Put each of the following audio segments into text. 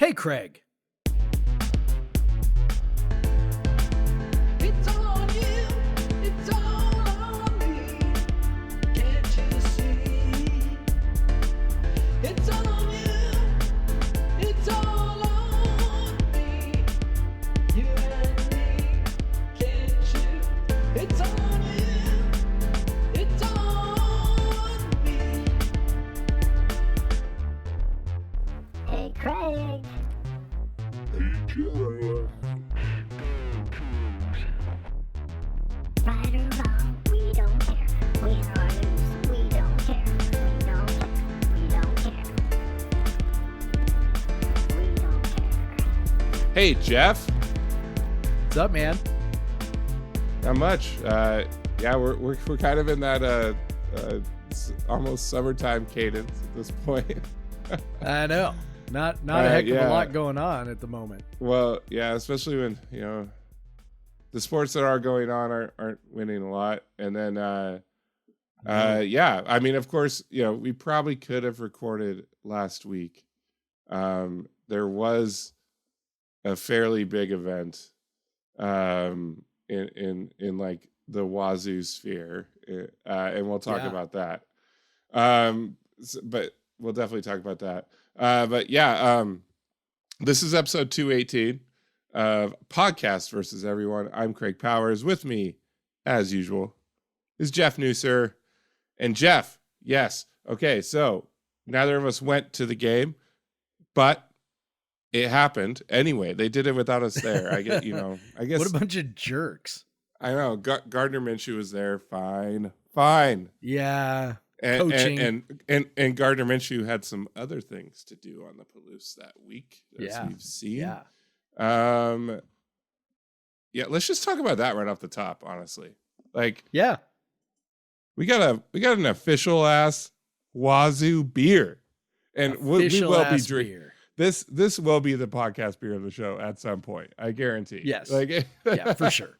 Hey, Craig. It's on you, it's all on me. Can't you see? It's on you, it's all on me. You and me, can't you? It's on you, it's on me. Hey, Craig. Right or wrong, we don't care. Win or lose, we don't care. We don't care. We don't care. We don't care. Hey, Jeff. What's up, man? Not much. Yeah, we're kind of in that almost summertime cadence at this point. I know. Not a heck of yeah. a lot going on at the moment. Well, yeah, especially when the sports that are going on aren't winning a lot, and then yeah, I mean, of course, we probably could have recorded last week. There was a fairly big event in like the Wazoo sphere, and we'll talk about that. But we'll definitely talk about that. But yeah, this is episode 218 of Podcast versus Everyone. I'm Craig Powers. With me, as usual, is Jeff Newser. And Jeff, yes, okay, so neither of us went to the game, but it happened anyway. They did it without us there. I guess. What a bunch of jerks. I know. Gardner Minshew was there. Fine. Yeah. And, Coaching. and Gardner Minshew had some other things to do on the Palouse that week, as we've seen. Yeah. Yeah. Let's just talk about that right off the top. Honestly, like, Yeah. we got an official ass Wazoo beer, and we will be drinking. This will be the podcast beer of the show at some point. I guarantee. Yes. Like, Yeah, for sure.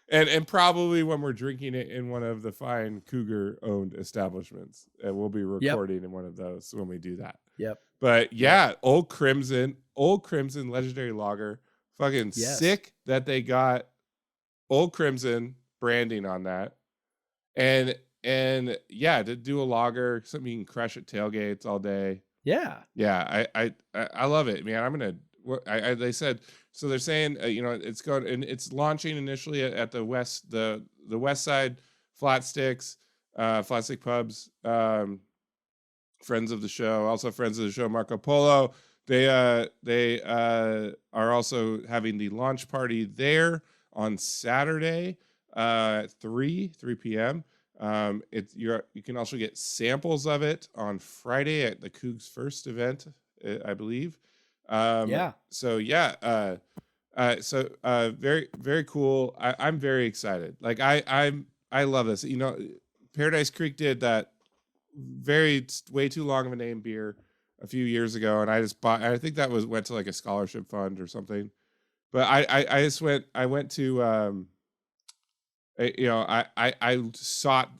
And probably when we're drinking it in one of the fine Cougar owned establishments, and we'll be recording in one of those when we do that. Yep. But yeah, Old Crimson legendary lager. Fucking sick that they got Old Crimson branding on that. And yeah, to do a lager, something you can crush at tailgates all day. Yeah. Yeah, I love it, man. I'm gonna. They said so. They're saying it's going and it's launching initially at the west side flat stick pubs. Friends of the show, also friends of the show, Marco Polo. They are also having the launch party there on Saturday, 3 p.m. You can also get samples of it on Friday at the Cougs First event, I believe. So yeah, very, very cool. I'm very excited. Like I love this. Paradise Creek did that way too long of a name beer a few years ago, and I just bought. I think that went to like a scholarship fund or something. But I went to I sought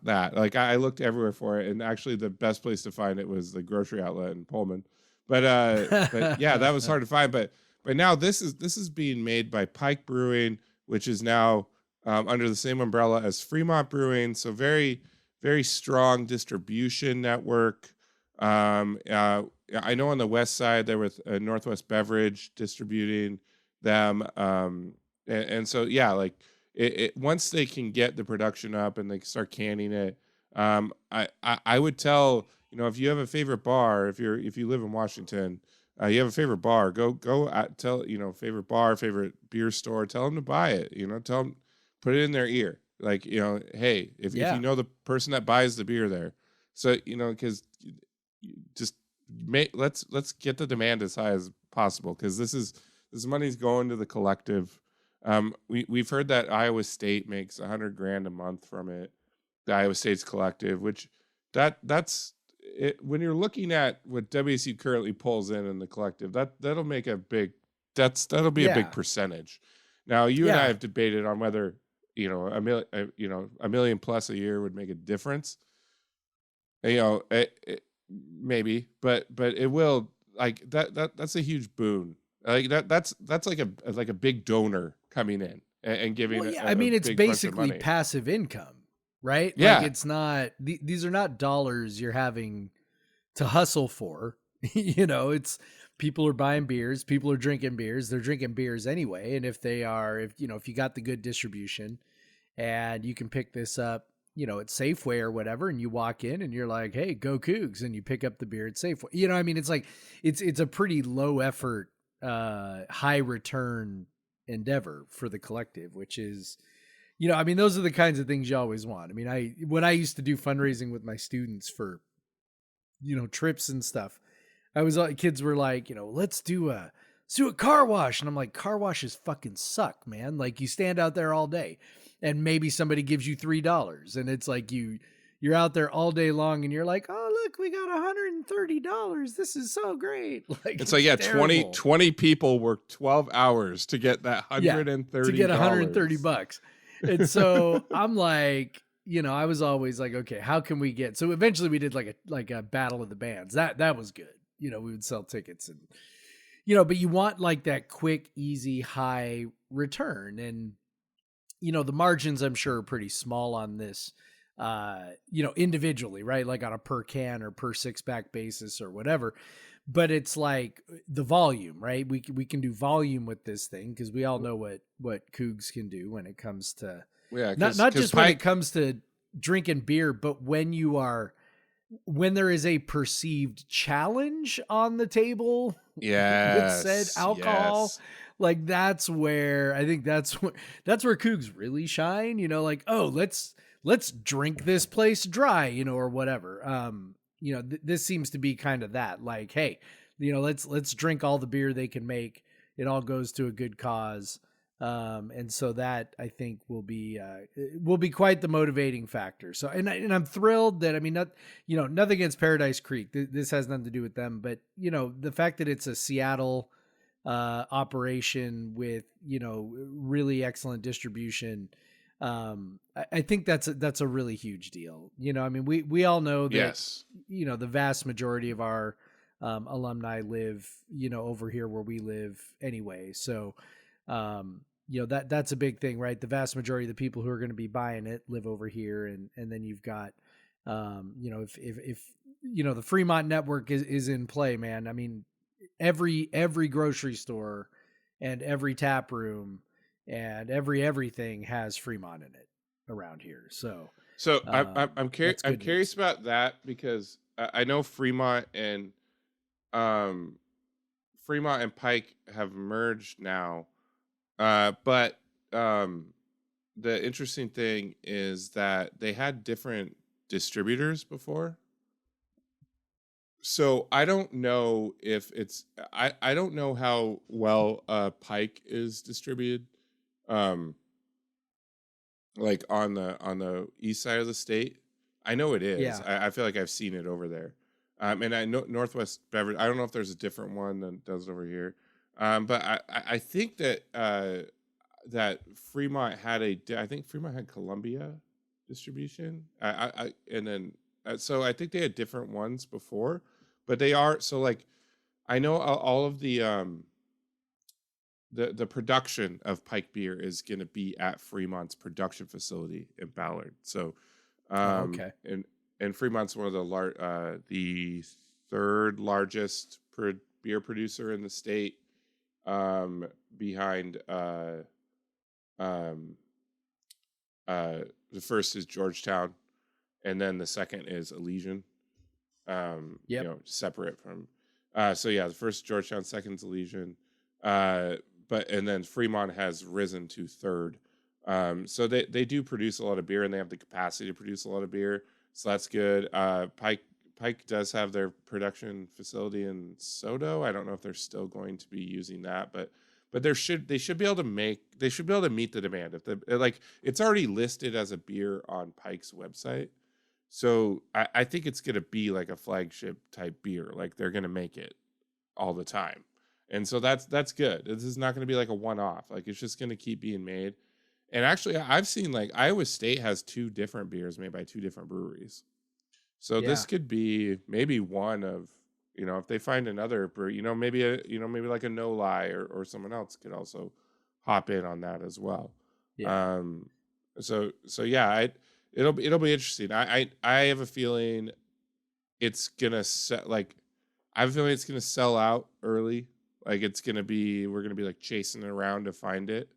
that. Like I looked everywhere for it, and actually the best place to find it was the grocery outlet in Pullman. But yeah, that was hard to find. But now this is being made by Pike Brewing, which is now under the same umbrella as Fremont Brewing. So very, very strong distribution network. I know on the west side there was Northwest Beverage distributing them. And so yeah, like it once they can get the production up and they can start canning it, I would tell. If you have a favorite bar, if you live in Washington, you have a favorite bar, go tell favorite bar, favorite beer store, tell them to buy it. Tell them, put it in their ear, like hey, if you know the person that buys the beer there, so because just let's get the demand as high as possible, because this money's going to the collective. We've heard that Iowa State makes $100,000 a month from it, the Iowa State's collective, which that's. When you're looking at what WSU currently pulls in the collective, that'll make a big a big percentage. Now you and I have debated on whether a million plus a year would make a difference. Maybe, but it will like that's a huge boon. Like that's like a big donor coming in and giving Well, yeah, a I mean, it's big bunch of basically money. passive income, right? Yeah. Like it's not, these are not dollars you're having to hustle for. It's people are buying beers, people are drinking beers, they're drinking beers anyway. And if you got the good distribution and you can pick this up, at Safeway or whatever, and you walk in and you're like, hey, go Cougs, and you pick up the beer at Safeway. I mean, it's like, it's a pretty low effort, high return endeavor for the collective, which is, I mean, those are the kinds of things you always want. I mean, when I used to do fundraising with my students for, trips and stuff, kids were like, let's do a car wash. And I'm like, car washes fucking suck, man. Like you stand out there all day and maybe somebody gives you $3 and it's like you're out there all day long and you're like, oh, look, we got $130. This is so great. Like It's like, yeah, terrible. 20 people work 12 hours to get that $130 to get $130. And so I'm like, I was always like, okay, how can we get, so eventually we did like a battle of the bands. That was good. We would sell tickets and, but you want like that quick, easy, high return. And, the margins I'm sure are pretty small on this, individually, right? Like on a per can or per 6-pack basis or whatever. But it's like the volume, right? We can do volume with this thing because we all know what Cougs can do when it comes to, not just when it comes to drinking beer, but when there is a perceived challenge on the table with said alcohol, like that's where I think that's where Cougs really shine, like, oh, let's drink this place dry, or whatever. This seems to be kind of that, like, hey, let's drink all the beer they can make. It all goes to a good cause. And so that I think will be quite the motivating factor. So, and I'm thrilled that, I mean, nothing against Paradise Creek. This has nothing to do with them, but the fact that it's a Seattle, operation with, really excellent distribution. I think that's a really huge deal. I mean, we all know that, Yes. The vast majority of our, alumni live, over here where we live anyway. So, that's a big thing, right? The vast majority of the people who are going to be buying it live over here. And then you've got, if the Fremont network is in play, man, I mean, every grocery store and every tap room and everything has Fremont in it around here. So I'm curious about that because I know Fremont and Pike have merged now. But the interesting thing is that they had different distributors before. So I don't know if it's I don't know how well Pike is distributed. Like on the east side of the state. I know it is. Yeah. I feel like I've seen it over there. And I know Northwest Beverage. I don't know if there's a different one that does it over here. But I think that that Fremont had I think Fremont had Columbia distribution. So I think they had different ones before, but they are so like I know all of the production of Pike beer is going to be at Fremont's production facility in Ballard. So okay. And Fremont's one of the third largest beer producer in the state. Behind the first is Georgetown, and then the second is Elysian. Separate from. So yeah, the first Georgetown, second is Elysian. And then Fremont has risen to third. So they do produce a lot of beer, and they have the capacity to produce a lot of beer. So that's good. Pike does have their production facility in Soto. I don't know if they're still going to be using that, but they should be able to meet the demand. If it's already listed as a beer on Pike's website, so I think it's gonna be like a flagship type beer. Like they're gonna make it all the time, and so that's good. This is not gonna be like a one-off. Like it's just gonna keep being made. And actually, I've seen like Iowa State has 2 different beers made by 2 different breweries. So this could be maybe one of if they find another brewery, maybe maybe like a No Lie or someone else could also hop in on that as well. Yeah. So yeah, it'll be interesting. I have a feeling it's gonna I have a feeling it's gonna sell out early. Like we're gonna be like chasing it around to find it.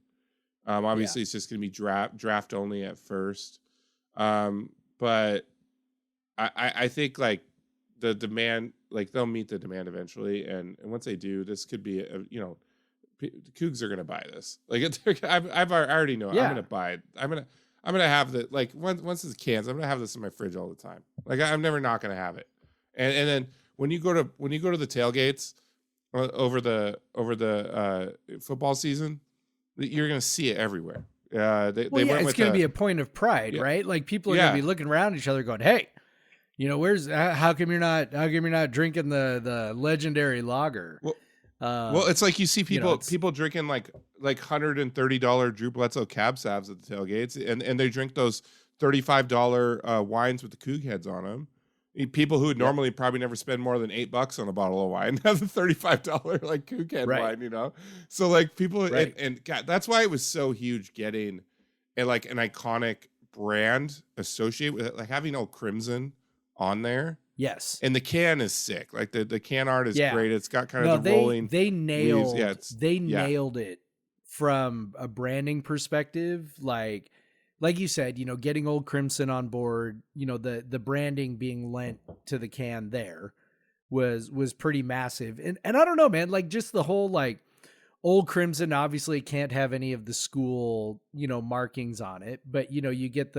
Obviously it's just gonna be draft only at first. But I think like the demand, like they'll meet the demand eventually, and once they do, this could be the Cougs are gonna buy this. Like I already know Yeah. I'm gonna buy it. I'm gonna have the like once it's cans, I'm gonna have this in my fridge all the time. Like I'm never not gonna have it. And then when you go to the tailgates over the football season, you're gonna see it everywhere. They went it's with going to be a point of pride, right? Like people are going to be looking around at each other going, "Hey, where's how come you're not drinking the legendary lager?" Well, it's like you see people drinking like $130 Drew Bledsoe cab savs at the tailgates, and they drink those $35 wines with the Coug heads on them. People who would normally probably never spend more than $8 on a bottle of wine have the $35 like Coug head wine, So like people, and God, that's why it was so huge getting an iconic brand associated with it, like having Old Crimson on there. Yes. And the can is sick. Like the can art is great. It's got kind of the rolling. They nailed leaves. nailed it from a branding perspective. Like you said, getting Old Crimson on board, the branding being lent to the can there was pretty massive. And I don't know, man, like just the whole like Old Crimson obviously can't have any of the school, markings on it, but you get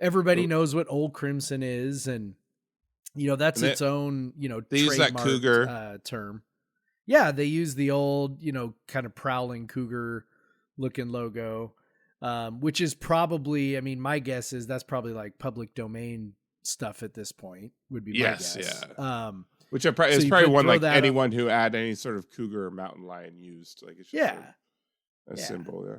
everybody knows what Old Crimson is, and that's its own, they use that Cougar term. Yeah, they use the old, kind of prowling Cougar looking logo. Which is probably, I mean, my guess is that's probably like public domain stuff at this point would be my guess. Yeah. Which is probably one like anyone who had any sort of cougar or mountain lion used. Like it's just a symbol. Yeah.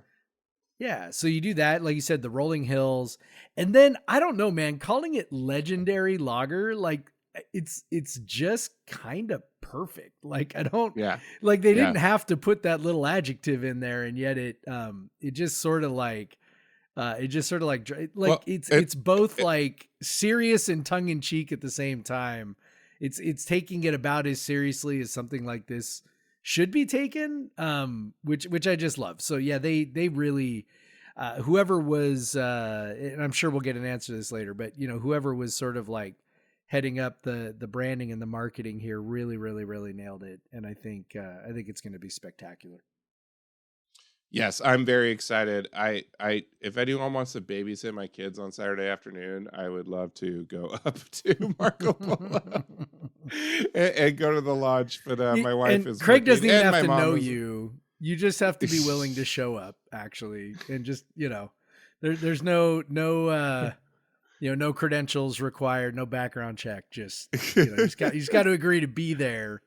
Yeah. So you do that, like you said, the rolling hills, and then I don't know, man, calling it legendary lager, like it's just kind of perfect. Like I don't, like they didn't have to put that little adjective in there, and yet it just sort of like, it's both like serious and tongue in cheek at the same time. It's taking it about as seriously as something like this should be taken, which I just love. So yeah, they really, whoever was, and I'm sure we'll get an answer to this later, but whoever was sort of like heading up the branding and the marketing here really, really, really nailed it. And I think it's going to be spectacular. Yes, I'm very excited. I if anyone wants to babysit my kids on Saturday afternoon, I would love to go up to Marco Polo and go to the lodge. But my wife is Craig doesn't even have to know is, you. You just have to be willing to show up, actually, and just there's no no credentials required, no background check. Just he's got to agree to be there,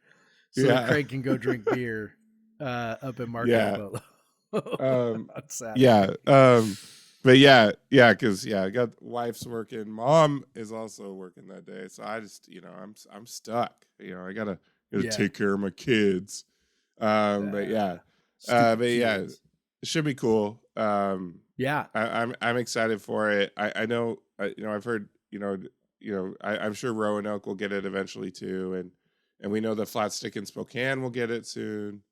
so that Craig can go drink beer up at Marco Polo. But because I got wife's working, mom is also working that day, so I just I'm stuck. I gotta take care of my kids. It should be cool. I'm excited for it. I know I've heard I'm sure Roanoke will get it eventually too, and we know the Flat Stick in Spokane will get it soon.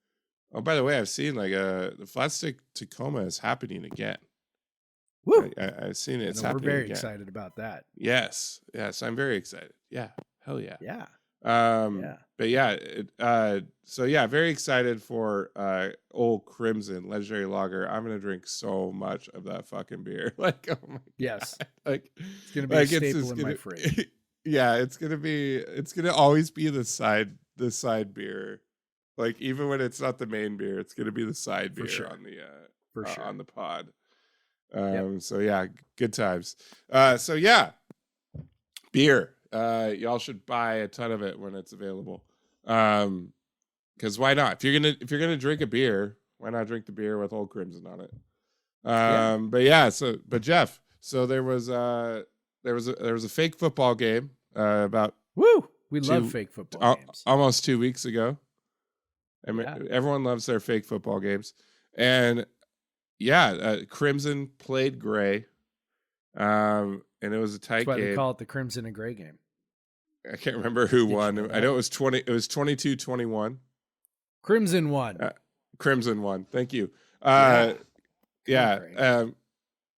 Oh, by the way, I've seen the Flat Stick Tacoma is happening again. Woo! I've seen it. It's happening. We're very again. Excited about that. Yes, I'm very excited. Yeah, hell yeah. Yeah. Very excited for Old Crimson Legendary Lager. I'm gonna drink so much of that fucking beer. Like, oh my yes, God. Like it's gonna be a staple in my fridge. Yeah, it's gonna always be the side beer. Like even when it's not the main beer, it's gonna be the side beer on the on the pod. So yeah, good times. Beer. Y'all should buy a ton of it when it's available. Because why not? If you're gonna drink a beer, why not drink the beer with Old Crimson on it? But Jeff, so there was a fake football game about We Two- love fake football games. almost 2 weeks ago. I mean, Yeah. everyone loves their fake football games, and Crimson played Gray, and it was a tight That's why game. they call it the Crimson and Gray game. I can't remember who Did you won. know I that? know it was 22-21. Crimson won. Crimson won. Thank you. Yeah. Yeah. Craig.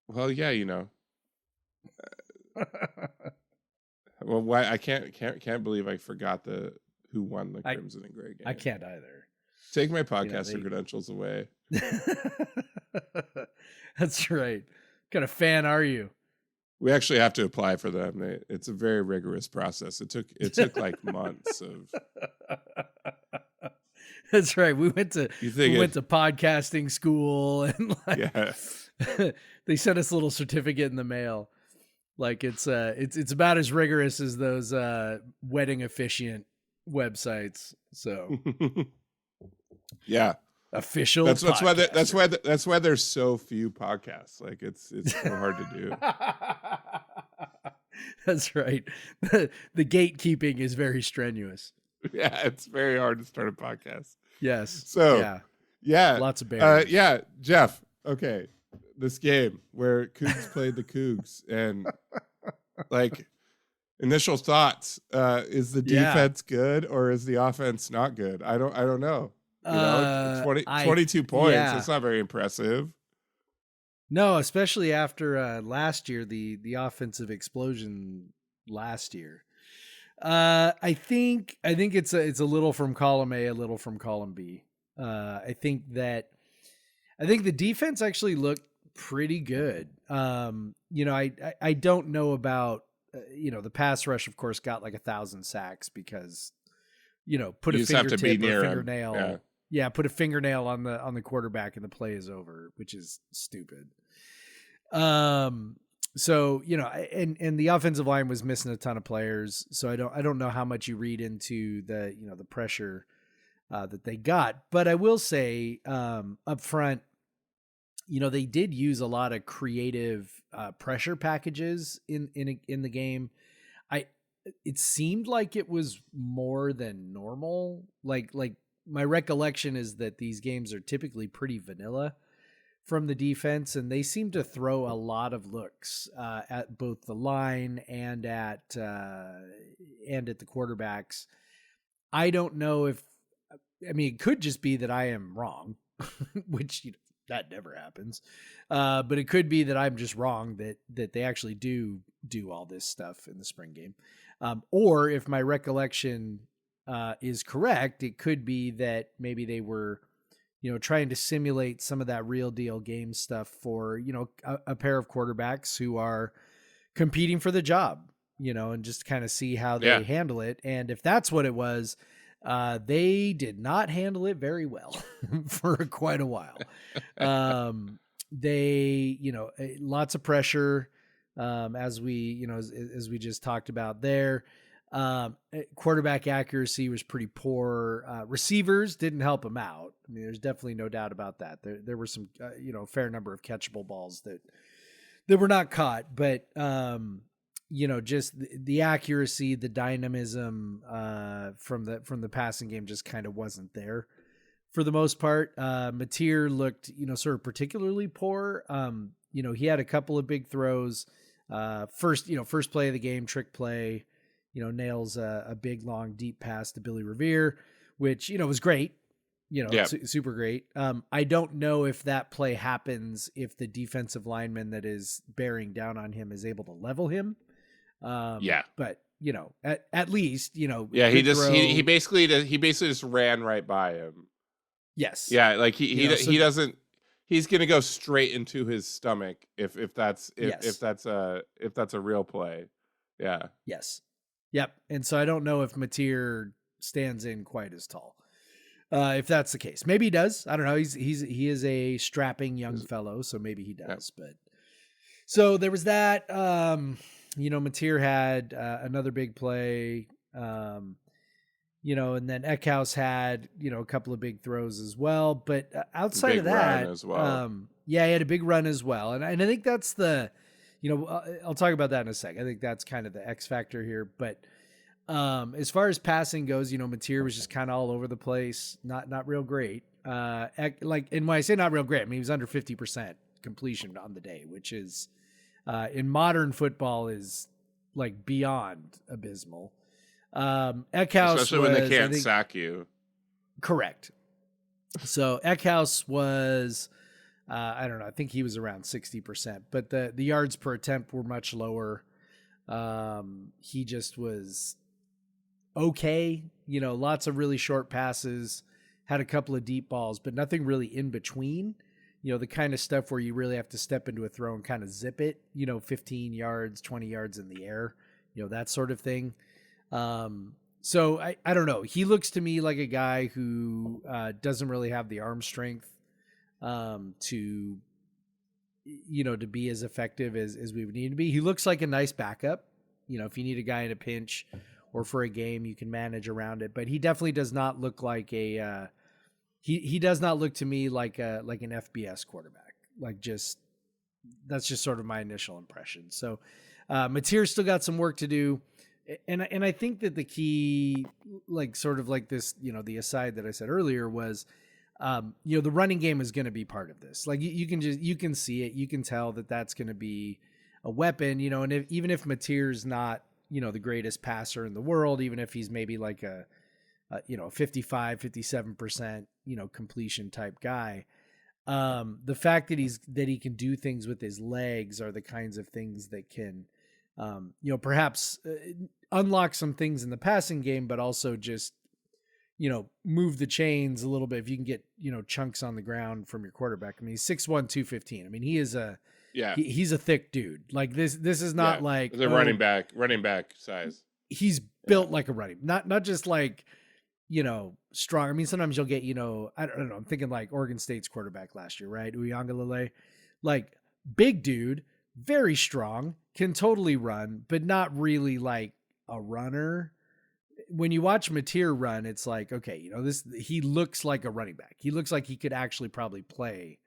Well, yeah, you know. Well, why I can't believe I forgot who won the Crimson and Gray game. I can't either. Take my podcaster credentials away. That's right. What kind of fan are you? We actually have to apply for them. It's a very rigorous process. It took like months of. That's right. We went to podcasting school, and they sent us a little certificate in the mail. Like it's about as rigorous as those wedding officiant websites. So yeah, official. That's why there's so few podcasts. Like it's so hard to do. That's right. The gatekeeping is very strenuous. Yeah, it's very hard to start a podcast. Yes. So yeah, lots of barriers. Yeah, Jeff. Okay, this game where Cougs played the Cougs, and like initial thoughts: is the defense good or is the offense not good? I don't know. You know, 22 points. Yeah. It's not very impressive. No, especially after last year, the offensive explosion last year. I think it's a little from column A, a little from column B. I think the defense actually looked pretty good. You know, I don't know about the pass rush. Of course, got like 1,000 sacks because put You a just have to be fingertip or near a him. fingernail. Yeah, put a fingernail on the quarterback and the play is over, which is stupid. So, and the offensive line was missing a ton of players. So I don't know how much you read into the pressure that they got, but I will say up front, they did use a lot of creative pressure packages in the game. It seemed like it was more than normal. Like my recollection is that these games are typically pretty vanilla from the defense, and they seem to throw a lot of looks at both the line and at the quarterbacks. I don't know it could just be that I am wrong, which that never happens. But it could be that I'm just wrong that they actually do all this stuff in the spring game. Or if my recollection is correct, it could be that maybe they were trying to simulate some of that real deal game stuff for, a pair of quarterbacks who are competing for the job, and just kind of see how they handle it. And if that's what it was, they did not handle it very well for quite a while. They, lots of pressure, as we, as we just talked about there. Quarterback accuracy was pretty poor. Receivers didn't help him out. I mean, there's definitely no doubt about that. There were some, fair number of catchable balls that were not caught, but, just the accuracy, the dynamism, from the passing game just kind of wasn't there for the most part. Mateer looked, sort of particularly poor. He had a couple of big throws, first play of the game, trick play, nails a big, long, deep pass to Billy Revere, which, was great, super great. I don't know if that play happens if the defensive lineman that is bearing down on him is able to level him. But at least, he basically just ran right by him. Yes. Yeah. Like he doesn't, he's going to go straight into his stomach if that's a real play. Yeah. Yes. Yep. And so I don't know if Mateer stands in quite as tall. If that's the case, maybe he does. I don't know. He is a strapping young fellow, so maybe he does. But so there was that. Mateer had another big play. And then Eckhouse had a couple of big throws as well. But outside of that, as well. he had a big run as well. And I think that's the. I'll talk about that in a sec. I think that's kind of the X factor here, but As far as passing goes, Mateer was just kind of all over the place, not real great. And when I say not real great, I mean he was under 50% completion on the day, which is in modern football is like beyond abysmal. Eckhouse Especially when they was, I can't think, sack you. correct. So Eckhouse was, I don't know, I think he was around 60%, but the yards per attempt were much lower. He just was okay, lots of really short passes, had a couple of deep balls, but nothing really in between. The kind of stuff where you really have to step into a throw and kind of zip it, 15 yards, 20 yards in the air, that sort of thing. So I don't know. He looks to me like a guy who doesn't really have the arm strength to be as effective as we would need to be. He looks like a nice backup. If you need a guy in a pinch or for a game, you can manage around it. But he definitely does not look like a he does not look to me like an FBS quarterback. That's just sort of my initial impression. So Mateer's still got some work to do. And I think that the key, this, the aside that I said earlier was, the running game is going to be part of this. Like you can see it, you can tell that that's going to be a weapon, and even if Mateer's not, the greatest passer in the world, even if he's maybe like a 55, 57%, completion type guy. The fact that he can do things with his legs are the kinds of things that can, perhaps unlock some things in the passing game, but also just, move the chains a little bit. If you can get, chunks on the ground from your quarterback. I mean, he's 6'1", 215. I mean, he is he's a thick dude. Like this is not like the running back size. He's built like a running, not just like, strong. I mean, sometimes you'll get, I don't know. I'm thinking like Oregon State's quarterback last year, right? Uiagalelei, like big dude, very strong, can totally run, but not really like a runner. When you watch Mateer run, it's like, okay, he looks like a running back. He looks like he could actually probably play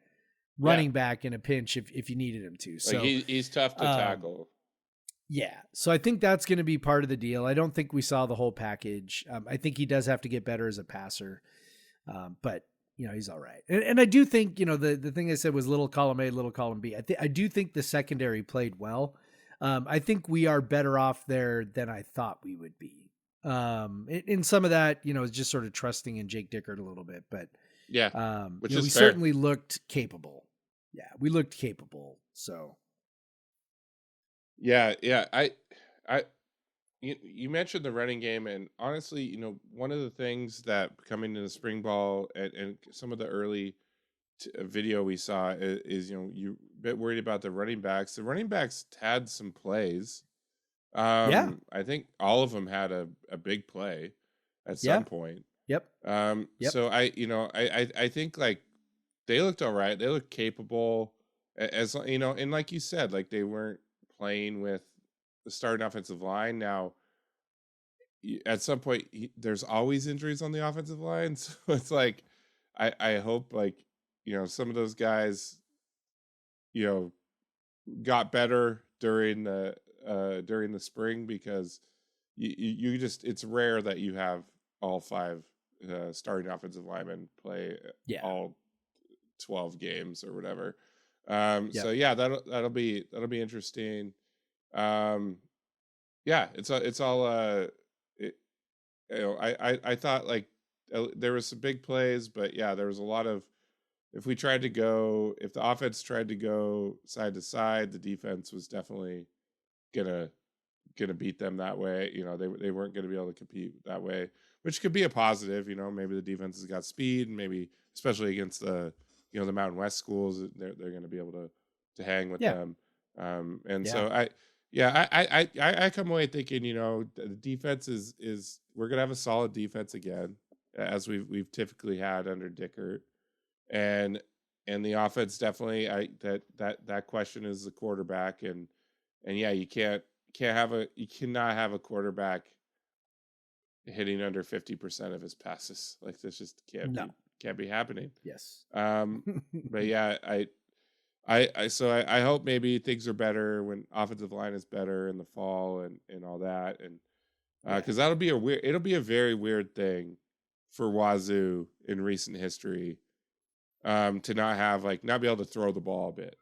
running back in a pinch if you needed him to. So he's tough to tackle. Yeah. So I think that's going to be part of the deal. I don't think we saw the whole package. I think he does have to get better as a passer. But he's all right. And I do think, the thing I said was little column A, little column B. I do think the secondary played well. I think we are better off there than I thought we would be. In some of that, is just sort of trusting in Jake Dickert a little bit, but which is we fair. certainly looked capable. Yeah, we looked capable. So yeah. You mentioned the running game, and honestly, one of the things that coming into spring ball and some of the early video we saw is you're a bit worried about the running backs. The running backs had some plays. I think all of them had a big play at some point. Yep. So I think like they looked all right. They looked capable, as and like you said, like they weren't playing with the starting offensive line. Now, at some point, there's always injuries on the offensive line, so it's like I hope like some of those guys got better during the spring, because you just, it's rare that you have all 5 starting offensive linemen play all 12 games or whatever. So yeah, that'll be interesting. It's all I thought like there was some big plays, but yeah, there was a lot of, if the offense tried to go side to side, the defense was definitely gonna beat them that way. They weren't gonna be able to compete that way, which could be a positive. Maybe the defense has got speed, and maybe especially against the the Mountain West schools, they're gonna be able to hang with them. So I come away thinking, the defense is we're gonna have a solid defense again, as we've typically had under Dickert, and the offense definitely. That question is the quarterback, and yeah, you cannot have a quarterback hitting under 50% of his passes. Like this just can't be happening. Yes. But yeah, I hope maybe things are better when offensive line is better in the fall and all that. because it'll be a very weird thing for Wazoo in recent history, to not be able to throw the ball a bit.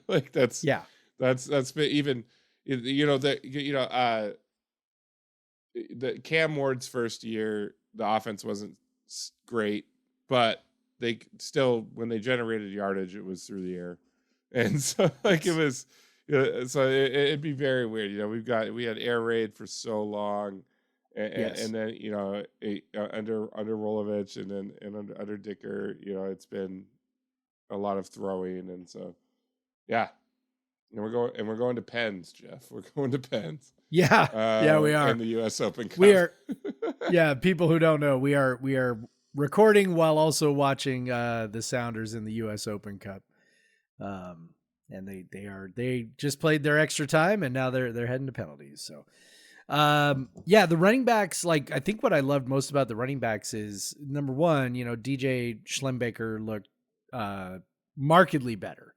Like that's been even, the Cam Ward's first year, the offense wasn't great, but they still, when they generated yardage, it was through the air. And so like it was, so it'd be very weird. We had air raid for so long, and then under Rolovich and then under Dicker, it's been a lot of throwing, and so yeah. And we're going to Pens, Jeff. We're going to Pens. Yeah, we are in the U.S. Open Cup. We are. Yeah, people who don't know, we are recording while also watching the Sounders in the U.S. Open Cup. And they just played their extra time, and now they're heading to penalties. So, the running backs, like, I think what I loved most about the running backs is, number one, DJ Schlembacher looked markedly better.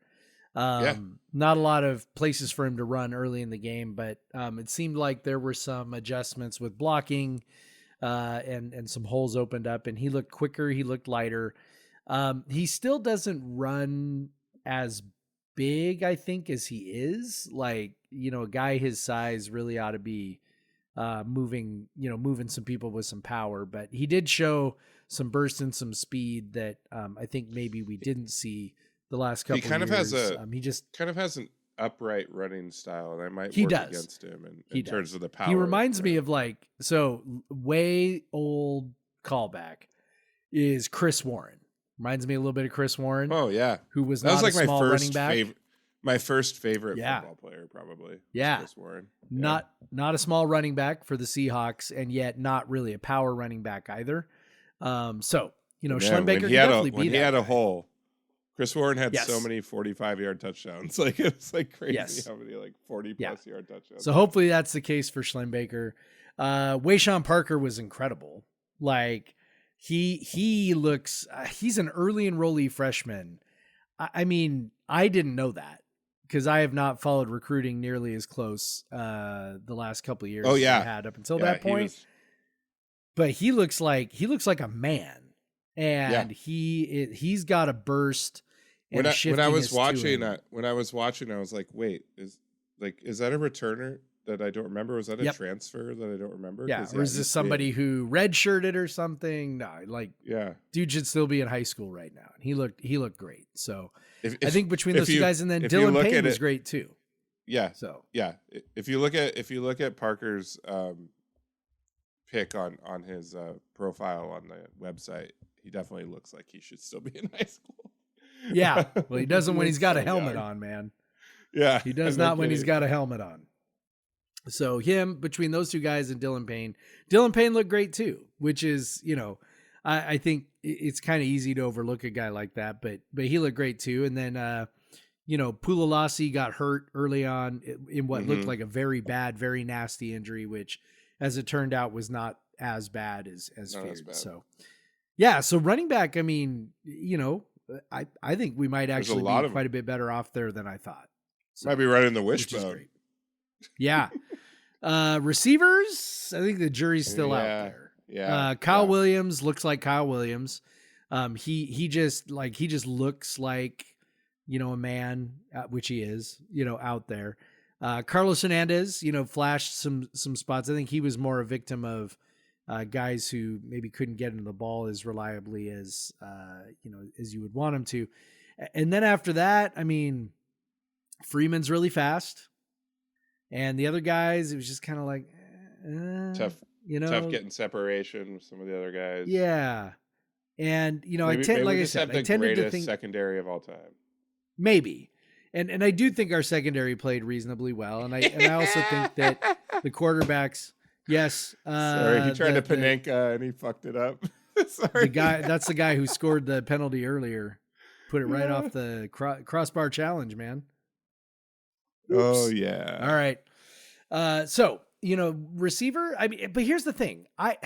Not a lot of places for him to run early in the game, but it seemed like there were some adjustments with blocking, and some holes opened up, and he looked quicker. He looked lighter. He still doesn't run as big, I think, as he is. Like, a guy his size really ought to be moving some people with some power, but he did show some burst and some speed that I think maybe we didn't see the last couple of years. He just kind of has an upright running style, and I might work against him in terms of the power. He reminds me of way old callback is Chris Warren. Reminds me a little bit of Chris Warren. Oh yeah, who was not like a small running back. My first favorite football player, probably. Yeah, Chris Warren. Not a small running back for the Seahawks, and yet not really a power running back either. Schlembacher definitely be that. He had a hole. Chris Warren had so many 45-yard touchdowns. Like, it was like crazy how many 40+ yard touchdowns. So hopefully that's the case for Schlembacher. Wayshawn Parker was incredible. Like, he looks, he's an early enrollee freshman. I mean, I didn't know that because I have not followed recruiting nearly as close the last couple of years as I had up until that point. But he looks like a man. And he's got a burst. When I was watching, I was like, wait, is that a returner that I don't remember? Was that a transfer that I don't remember? Yeah. Or is this somebody who redshirted or something? No, dude should still be in high school right now. And he looked great. So I think between those two guys, and then Dylan Payne was great too. Yeah. So if you look at Parker's pick on his profile on the website, he definitely looks like he should still be in high school. Yeah. Well, he doesn't when he's got a helmet on, man. Yeah. He does not when he's got a helmet on. So between those two guys and Dylan Payne looked great too, which is, I think it's kind of easy to overlook a guy like that, but he looked great too. And then, Pulalasi got hurt early on in what looked like a very bad, very nasty injury, which as it turned out was not as bad as feared. So so running back, I mean, I think we might actually be quite a bit better off there than I thought. So, might be running the wishbone. Yeah. Receivers, I think the jury's still out there. Yeah. Kyle Williams looks like Kyle Williams. He just looks like, a man, which he is, out there. Carlos Hernandez, flashed some spots. I think he was more a victim of guys who maybe couldn't get into the ball as reliably as you would want him to. And then after that, I mean, Freeman's really fast. And the other guys, it was just kind of like tough getting separation with some of the other guys. Yeah. And maybe, I tended to think secondary of all time. Maybe. And I do think our secondary played reasonably well. And I also think that the quarterbacks, yes. Sorry, he tried to Panenka and he fucked it up. Sorry. That's the guy who scored the penalty earlier. Put it right off the crossbar challenge, man. Oops. Oh, yeah. All right. So, receiver, I mean, but here's the thing. I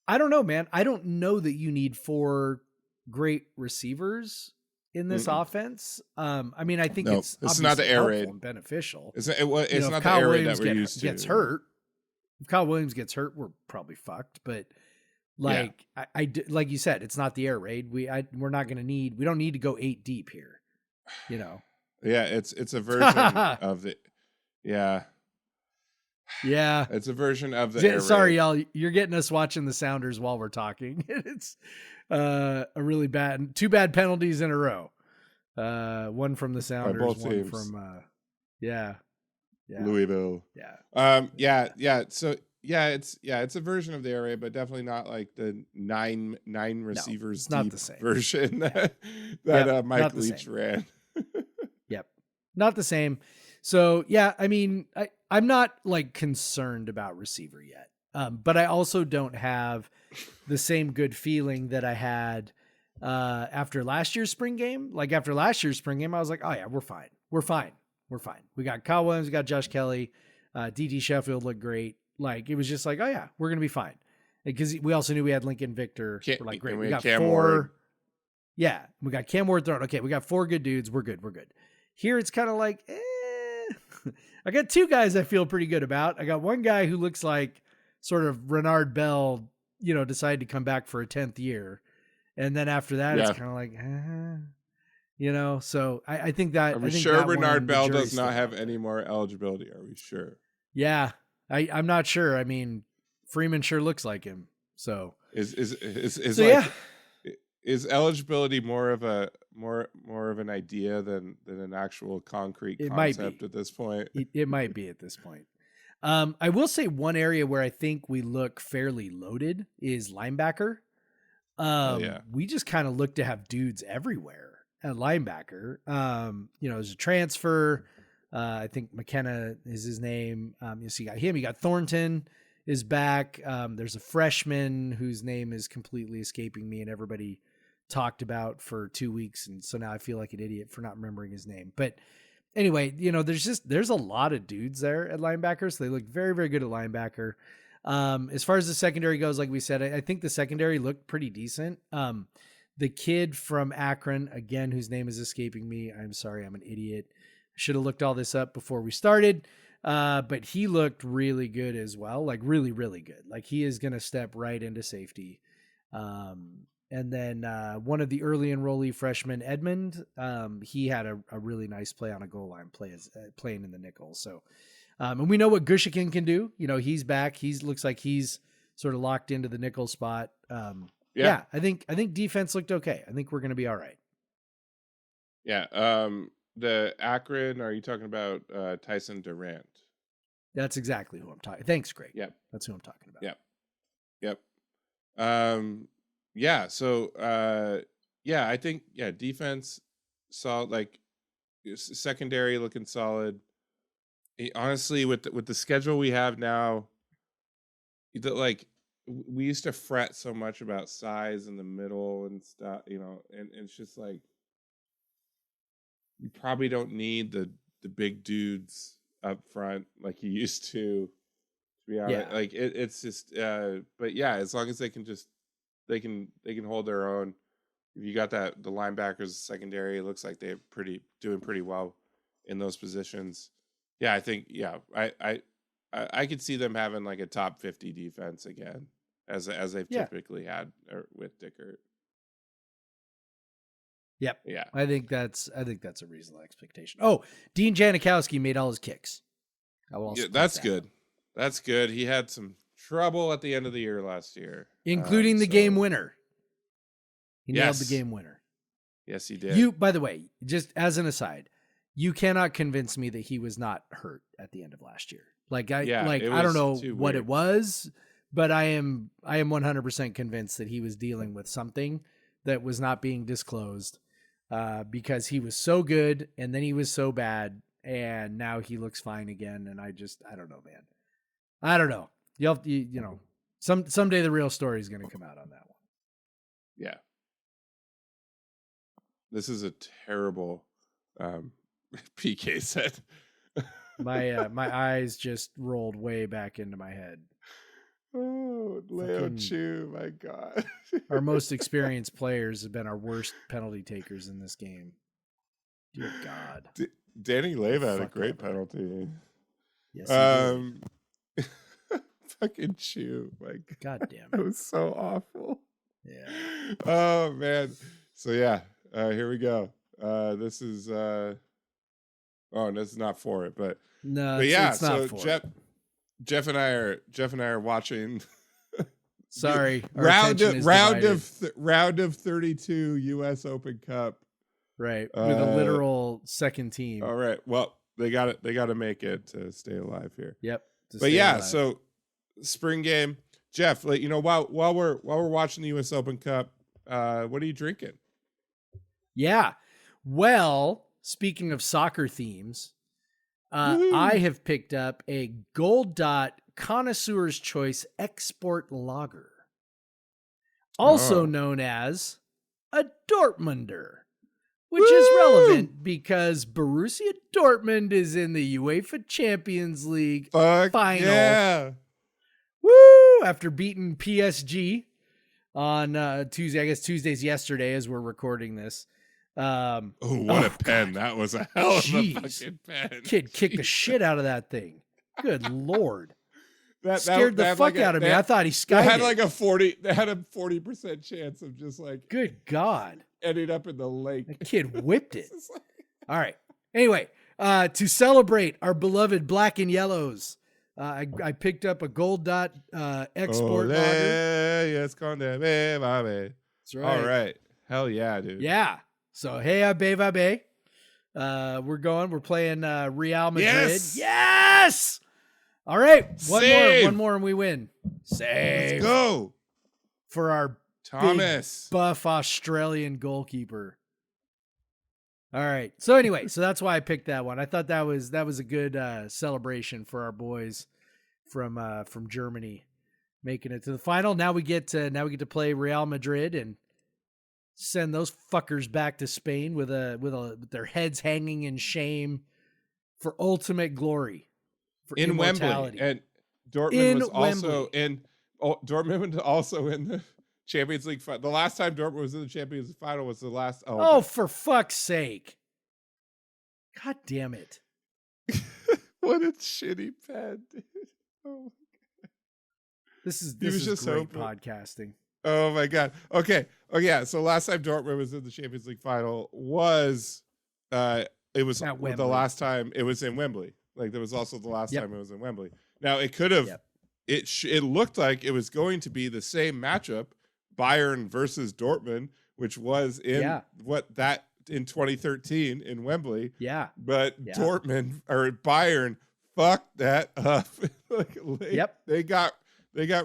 don't know, man. I don't know that you need 4 great receivers in this offense. I mean, I think it's not the air raid and beneficial. It's not the Kyle air raid Williams that we're used to. Gets hurt, If Kyle Williams gets hurt, we're probably fucked. But like like you said, it's not the air raid. We're not going to need. We don't need to go 8 deep here. You know. Yeah, it's a version of the. Yeah. Yeah. It's a version of the. Air Sorry, raid. y'all. You're getting us watching the Sounders while we're talking. It's a really bad, 2 bad penalties in a row. One from the Sounders, both one teams. from yeah. Louisville. Yeah. So it's a version of the air raid, but definitely not like the nine receivers it's not deep the same. version that Mike not the Leach same. ran. Yep. Not the same. So yeah, I mean, I'm not like concerned about receiver yet. But I also don't have the same good feeling that I had after last year's spring game. Like after last year's spring game, I was like, oh yeah, we're fine. We got Kyle Williams, we got Josh Kelly, DT Sheffield looked great. Like it was just like, oh yeah, we're gonna be fine. Because we also knew we had Lincoln Victor. We're like, great. We got Cam 4. Ward. Yeah, we got Cam Ward thrown. Okay, we got 4 good dudes. We're good. Here it's kind of like, I got 2 guys I feel pretty good about. I got one guy who looks like sort of Renard Bell, decided to come back for a 10th year. And then after that, it's kind of like, so I think that. Are we sure Renard Bell does not have any more eligibility? Are we sure? Yeah, I'm not sure. I mean, Freeman sure looks like him. So is eligibility more of an idea than an actual concrete concept at this point? It might be at this point. I will say one area where I think we look fairly loaded is linebacker. We just kind of look to have dudes everywhere at linebacker. There's a transfer. I think McKenna is his name. You got him. You got Thornton is back. There's a freshman whose name is completely escaping me, and everybody talked about for 2 weeks. And so now I feel like an idiot for not remembering his name. But anyway, there's a lot of dudes there at linebacker. So they look very, very good at linebacker. As far as the secondary goes, like we said, I think the secondary looked pretty decent. The kid from Akron, again, whose name is escaping me. I'm sorry, I'm an idiot. Should have looked all this up before we started. But he looked really good as well. Like really, really good. Like he is going to step right into safety. And then one of the early enrollee freshmen, Edmund, he had a really nice play on a goal line playing in the nickel. So, and we know what Gushikin can do. He's back. Looks like he's sort of locked into the nickel spot. I think defense looked okay. I think we're going to be all right. Yeah. The Akron, are you talking about Tyson Durant? That's exactly who I'm talking. Thanks, Greg. Yep. That's who I'm talking about. Yep. So I think defense solid, like secondary looking solid. Honestly, with the schedule we have now, like we used to fret so much about size in the middle and stuff, and it's just like you probably don't need the big dudes up front like you used to be honest. Yeah. Like it's just but yeah, as long as they can they can hold their own. If you got the linebackers secondary, it looks like they're doing pretty well in those positions. Yeah, I think I could see them having like a top 50 defense again, as they've typically had with Dickert. Yep. Yeah. I think that's a reasonable expectation. Oh, Dean Janikowski made all his kicks. That's good. That's good. He had some trouble at the end of the year last year, including the game winner. He nailed the game winner. Yes, he did. By the way, just as an aside, you cannot convince me that he was not hurt at the end of last year. Like I don't know what it was, but I am 100% convinced that he was dealing with something that was not being disclosed, because he was so good and then he was so bad and now he looks fine again. And I don't know, man. I don't know. Someday the real story is going to come out on that one. Yeah. This is a terrible PK set. My eyes just rolled way back into my head. Oh, Leo Chu, my God. Our most experienced players have been our worst penalty takers in this game. Dear God. Danny Leva had a great penalty. Yes, fucking chew. Like, God damn it it. was so awful. Yeah. Oh man. So yeah, here we go. This is this is not for it, but No, yeah. it's not So for it. Jeff and I are watching Sorry. Our round attention is round of 32 U.S. Open Cup. right. With a literal second team. All right. Well, they got it. They got to make it to stay alive here. Yep. But yeah, so spring game, Jeff. Like, while we're watching the U.S. Open Cup, what are you drinking? Yeah. Well, speaking of soccer themes, Woo. I have picked up a Gold Dot Connoisseur's Choice Export Lager, also known as a Dortmunder, which is relevant because Borussia Dortmund is in the UEFA Champions League final. Yeah. Woo! After beating PSG on Tuesday, I guess Tuesday's yesterday as we're recording this. What a pen. God. That was a hell of Jeez. a fucking pen. Kid kicked the shit out of that thing. Good Lord. That Scared the fuck out of me. I thought he skied had it. like a 40% chance of just like Good God. ending up in the lake. That kid whipped it. All right. Anyway, to celebrate our beloved black and yellows, I picked up a Gold Dot export lager. Yes, con de be, ba, be. That's right. All right. Hell yeah, dude. Yeah. So, hey, Beva Bay. We're playing Real Madrid. Yes. All right. One more and we win. Save. Let's go. For our Thomas. big buff Australian goalkeeper. All right. So anyway, that's why I picked that one. I thought that was a good celebration for our boys from Germany making it to the final. Now we get to play Real Madrid and send those fuckers back to Spain with their heads hanging in shame for ultimate glory. For in immortality. Wembley. And Dortmund was also in the Champions League final. The last time Dortmund was in the Champions League final was the last. Oh, for fuck's sake. God damn it. What a shitty pen, dude. Oh my God. This is just great hoping. podcasting. Oh my God. Okay. Oh yeah. So last time Dortmund was in the Champions League final was it was At the Wembley. last time it was in Wembley. Like there was also the last time it was in Wembley. Now it could have it looked like it was going to be the same matchup, Bayern versus Dortmund, which was in in 2013 in Wembley. Yeah. But Dortmund or Bayern fucked that up. They got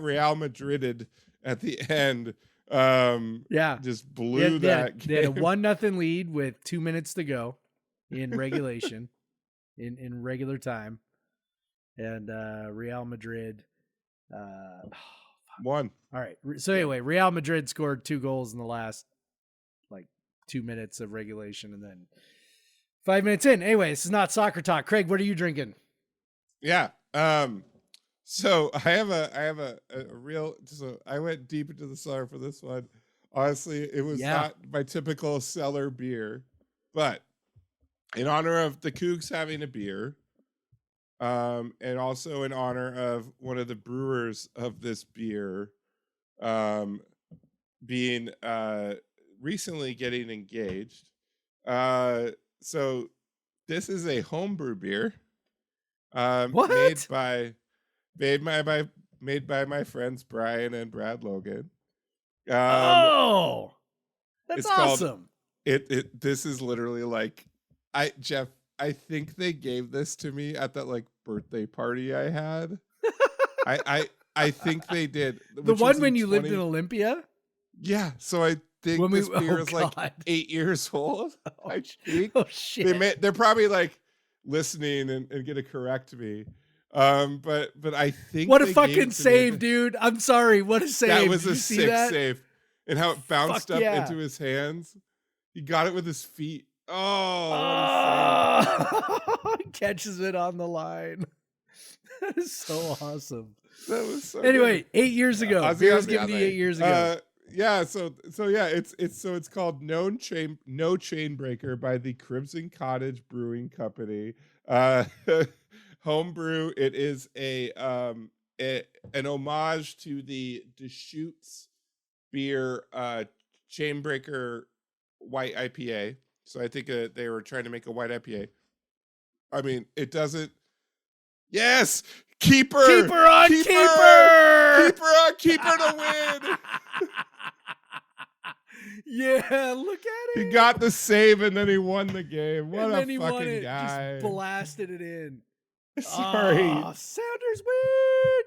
Real Madrided at the end. Just blew that game. They had a 1-0 lead with 2 minutes to go in regulation, in regular time, and Real Madrid won. All right. So anyway, Real Madrid scored 2 goals in the last 2 minutes of regulation, and then 5 minutes in. Anyway, this is not soccer talk. Craig, what are you drinking? Yeah. So I have a real. So I went deep into the cellar for this one. Honestly, it was not my typical cellar beer, but in honor of the Cougs having a beer, and also in honor of one of the brewers of this beer, being recently getting engaged. So this is a homebrew beer. Made by my friends Brian and Brad Logan. That's it's awesome. This is literally like Jeff, I think they gave this to me at that birthday party I had. I think they did. The one when you lived in Olympia? Yeah. So I think this beer is 8 years old. I think. Oh shit. They're probably listening and gonna correct me. But I think what a fucking save, dude. I'm sorry. What a save. That was a sick save. And how it bounced up yeah. into his hands. He got it with his feet. Catches it on the line. That is so awesome. That was so anyway, good. 8 years ago. Beer was given to you 8 years ago. It's called No Chain Breaker by the Crimson Cottage Brewing Company. Homebrew. It is a an homage to the Deschutes beer Chainbreaker white IPA. So I think they were trying to make a white IPA. I mean, it doesn't. Yes, keeper on keeper. keeper on keeper to win. Yeah, look at it. He got the save and then he won the game. What and a then he won fucking it. guy! Just blasted it in. Sorry, Oh, Sounders win.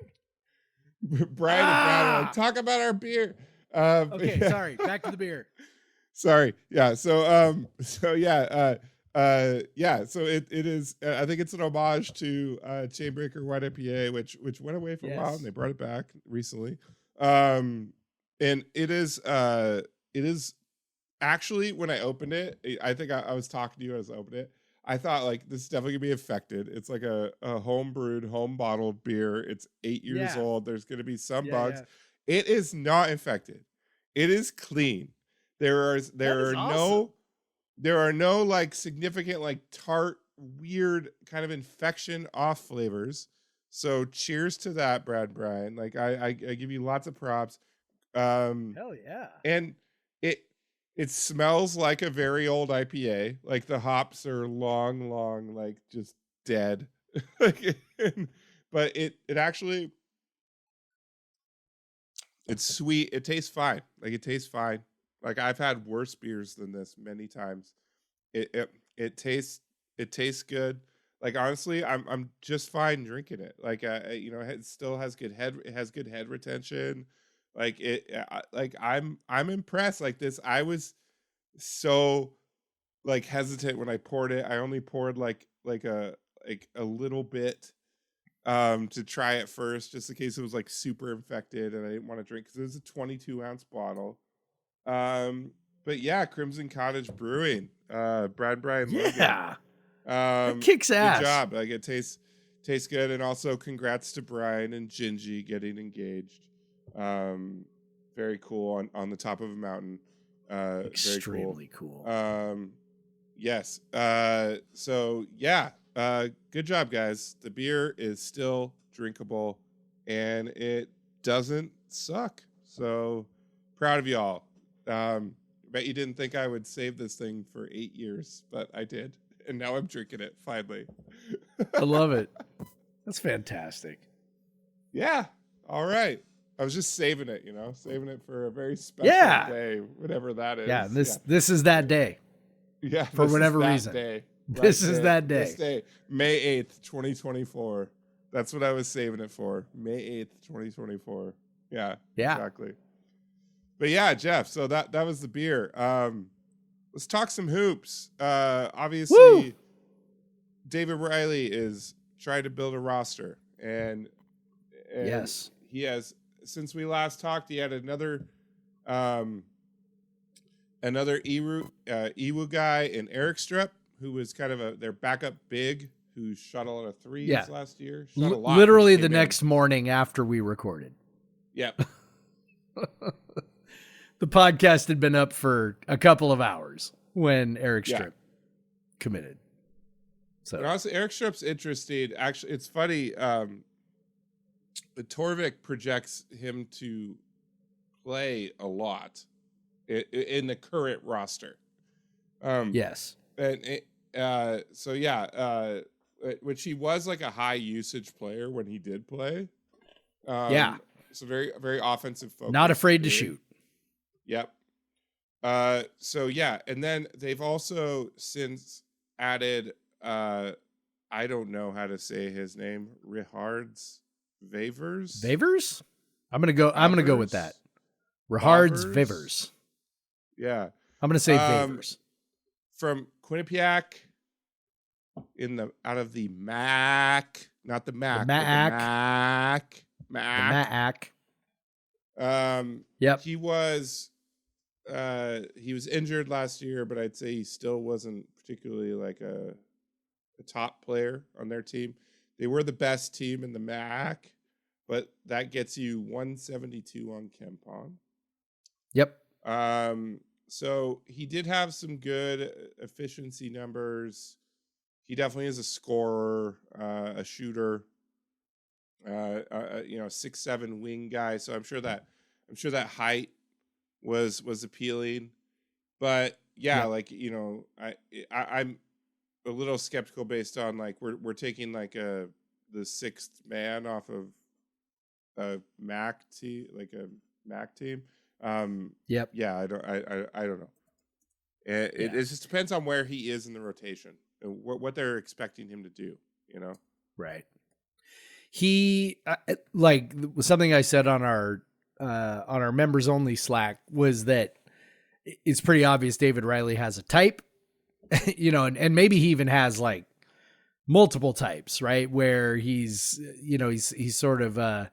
Brian and Brad are like, talk about our beer. Okay, yeah. sorry. Back to the beer. Sorry. Yeah. So yeah. So it is. I think it's an homage to Chainbreaker White IPA, which went away for a while, and they brought it back recently. And it is actually, when I opened it, I think I was talking to you as I opened it. I thought like this is definitely gonna be infected. It's like a home brewed, home bottled beer. It's 8 years old. There's gonna be some bugs. Yeah. It is not infected. It is clean. There are no like significant like tart, weird kind of infection off flavors. So cheers to that, Brad Bryan. Like I give you lots of props. Hell yeah. And it smells like a very old IPA. Like the hops are long, like just dead. But it actually, it's sweet. It tastes fine. Like it tastes fine. Like I've had worse beers than this many times. It tastes good. Like honestly, I'm just fine drinking it. Like it still has good head retention. Like I'm impressed. Like this, I was so like hesitant when I poured it. I only poured like a little bit to try it first, just in case it was like super infected and I didn't want to drink, because it was a 22-ounce bottle. But yeah, Crimson Cottage Brewing, Brad Bryan Logan. Yeah. It kicks ass. Good job. Like it tastes good. And also congrats to Brian and Gingy getting engaged. Very cool on the top of a mountain. Extremely cool. Yes. So yeah, good job, guys. The beer is still drinkable and it doesn't suck. So proud of y'all. Bet you didn't think I would save this thing for 8 years, but I did. And now I'm drinking it finally. I love it. That's fantastic. Yeah. All right. I was just saving it, saving it for a very special day, whatever that is. Yeah, this is that day. Yeah. For whatever reason. Day. This is that day. This day, May 8th, 2024. That's what I was saving it for. May 8th, 2024. Yeah. Exactly. But yeah, Jeff, so that was the beer. Let's talk some hoops. Obviously, Woo! David Riley is trying to build a roster, and yes, he has. Since we last talked, he had another Iwu guy in Eric Strupp, who was kind of their backup big, who shot a lot of threes last year. Shot a lot literally the next morning after we recorded. Yep. The podcast had been up for a couple of hours when Eric Strupp committed. So but also, Eric Strupp's interesting. Actually, it's funny. Torvik projects him to play a lot in the current roster. Yes. And which he was like a high usage player when he did play. So very, very offensive focus. Not afraid to shoot. Yep. And then they've also since added I don't know how to say his name, Rihards Vavers. Vavers? I'm gonna go with that. Rihards Vavers. Yeah. I'm gonna say Vavers. From Quinnipiac out of the MAC, not the MAC. The MAC. Yep. He was injured last year, but I'd say he still wasn't particularly like a top player on their team. They were the best team in the MAC, but that gets you 172 on KenPom. Yep. So he did have some good efficiency numbers. He definitely is a scorer, a shooter. you know, 6'7" wing guy. So I'm sure that height was appealing. But yeah, Yep. like, you know, I'm a little skeptical based on like we're taking like the sixth man off of a like a MAC team. Yep. Yeah, I don't know. It Yeah. just depends on where he is in the rotation and what they're expecting him to do. You know. Right. He like something I said on our members only Slack was that it's pretty obvious David Riley has a type, you know, and maybe he even has like multiple types, right? Where he's, you know, he's sort of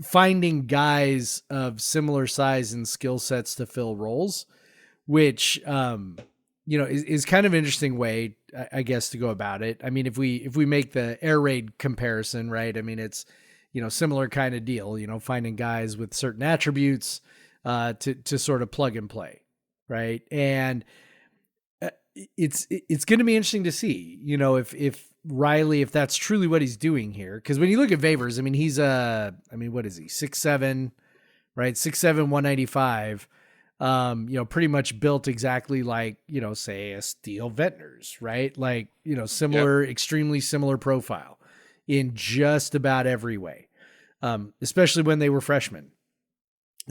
finding guys of similar size and skill sets to fill roles, which you know is kind of an interesting way, I guess, to go about it. I mean, if we make the air raid comparison, right? I mean, it's, you know, similar kind of deal, you know, finding guys with certain attributes to sort of plug and play, right? And it's going to be interesting to see, you know, if Riley, if that's truly what he's doing here. Because when you look at Vavers, I mean, he's I mean, what is he? 6'7", right? 6'7", 195. You know, pretty much built exactly like, you know, say a Steel Ventnors, right? Like, you know, similar, extremely similar profile in just about every way, especially when they were freshmen.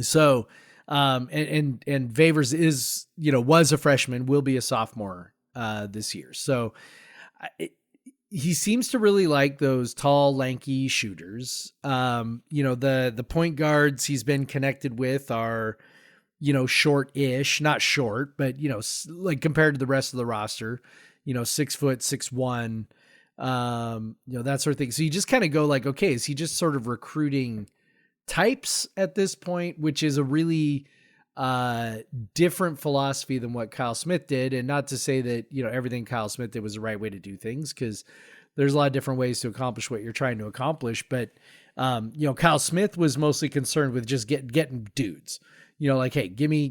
So, and Vavers is, you know, was a freshman, will be a sophomore this year. So he seems to really like those tall, lanky shooters. You know, the point guards he's been connected with are, you know, short-ish, not short, but, you know, like compared to the rest of the roster, you know, 6 foot, 6'1", you know, that sort of thing. So you just kind of go like, okay, is he just sort of recruiting types at this point, which is a really different philosophy than what Kyle Smith did. And not to say that, you know, everything Kyle Smith did was the right way to do things, because there's a lot of different ways to accomplish what you're trying to accomplish. But, you know, Kyle Smith was mostly concerned with just getting dudes, you know, like, hey, give me,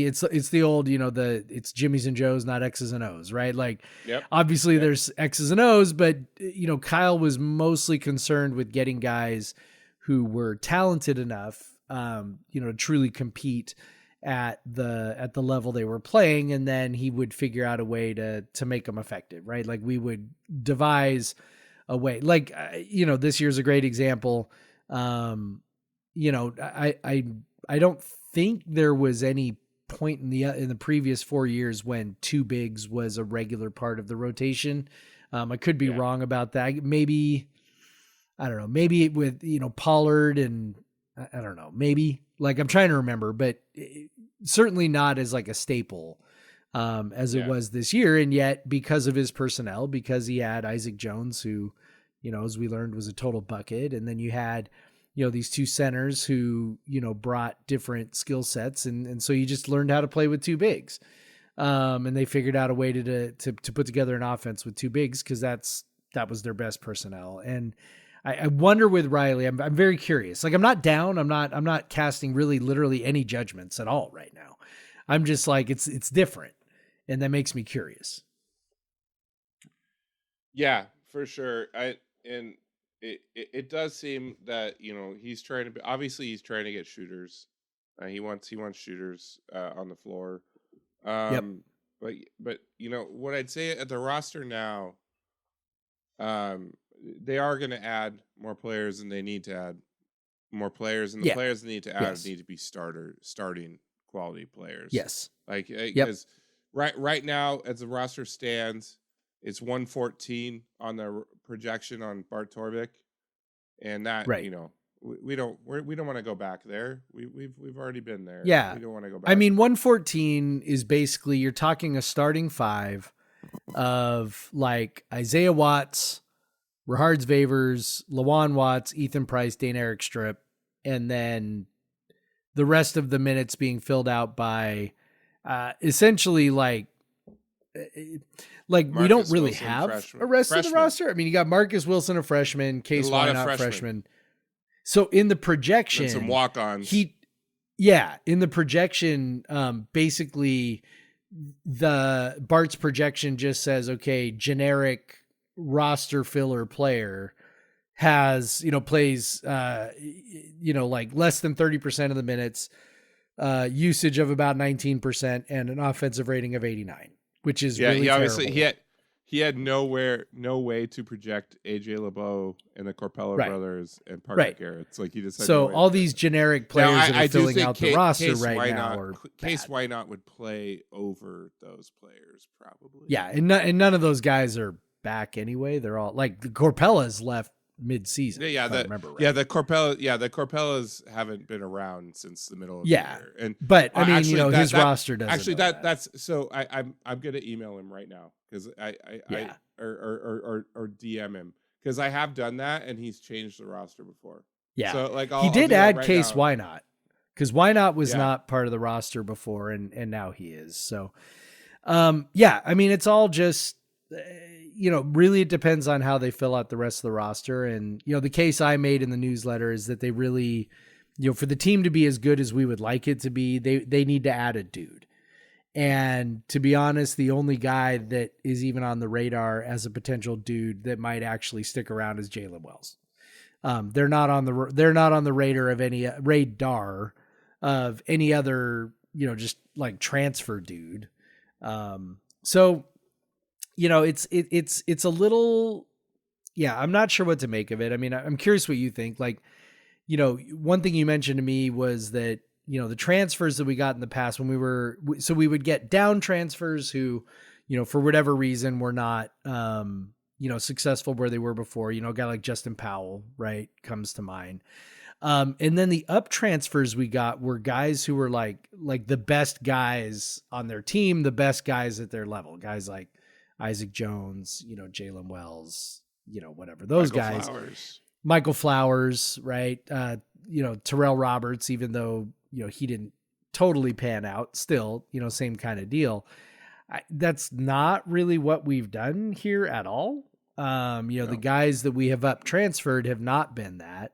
it's the old, you know, it's Jimmy's and Joe's, not X's and O's, right? Like, obviously there's X's and O's, but, you know, Kyle was mostly concerned with getting guys who were talented enough, you know, to truly compete at the level they were playing. And then he would figure out a way to make them effective, right? Like we would devise a way, like, you know, this year's a great example. You know, I don't think there was any point in the previous 4 years when two bigs was a regular part of the rotation. I could be wrong about that. Maybe, I don't know, maybe with, you know, Pollard and I don't know, maybe, like, I'm trying to remember, but certainly not as like a staple as it was this year. And yet, because of his personnel, because he had Isaac Jones, who, you know, as we learned, was a total bucket. And then you had, you know, these two centers who, you know, brought different skill sets. And so you just learned how to play with two bigs. And they figured out a way to put together an offense with two bigs, because that was their best personnel. And I wonder with Riley, I'm very curious. Like, I'm not down. I'm not casting really literally any judgments at all right now. I'm just like, it's different. And that makes me curious. Yeah, for sure. It does seem that, you know, he's trying to get shooters. He wants shooters on the floor. But you know what I'd say at the roster now, they are going to add more players, and they need to add more players, and the players they need to add need to be starting quality players. Yes. Like, because right now, as the roster stands, it's 114 on the projection on Bart Torvik, and that, you know, we don't want to go back there. We've already been there. Yeah, we don't want to go back. I mean, 114 is basically, you're talking a starting five of like Isaiah Watts, Rihards Vavers, Lawan Watts, Ethan Price, Dane Eric Strip, and then the rest of the minutes being filled out by essentially like Marcus we don't really Wilson, freshman. Freshman. A rest of the roster. I mean, you got Marcus Wilson, a freshman, Case Wynot, freshman. So in the projection, and some walk-ons. In the projection, basically the Bart's projection just says, okay, generic roster filler player has, plays, like less than 30% of the minutes, usage of about 19%, and an offensive rating of 89, which is really he obviously terrible. he had no way to project AJ LeBeau and the Corpella Right. brothers and Parker Right. Garrett. It's like he just had no So way all to these generic Now, players that are I do filling think out the roster Case right Why now Not are Case bad. Why Not would play over those players probably. Yeah, and none of those guys are back anyway. They're all like the Corpellas left mid-season. Yeah, if I remember right. the Corpellas haven't been around since the middle of the year. And But I mean, actually, his roster doesn't. Actually, know that's so I'm gonna email him right now because I or DM him because I have done that and he's changed the roster before. Yeah. So like he did add right Case now. Why Not, because Why Not was not part of the roster before, and now he is. So, yeah, I mean, it's all just, really it depends on how they fill out the rest of the roster. And, the case I made in the newsletter is that they really, for the team to be as good as we would like it to be, they need to add a dude. And to be honest, the only guy that is even on the radar as a potential dude that might actually stick around is Jalen Wells. They're not on the radar of any other, just like transfer dude. So, it's a little, I'm not sure what to make of it. I mean, I'm curious what you think. Like, one thing you mentioned to me was that, the transfers that we got in the past when we would get down transfers who, for whatever reason were not, successful where they were before, a guy like Justin Powell, right, comes to mind. And then the up transfers we got were guys who were like the best guys on their team, the best guys at their level, guys like Isaac Jones, Jalen Wells, whatever, those guys. Michael Flowers, right? Terrell Roberts, even though, he didn't totally pan out, still, same kind of deal. That's not really what we've done here at all. No. The guys that we have up transferred have not been that.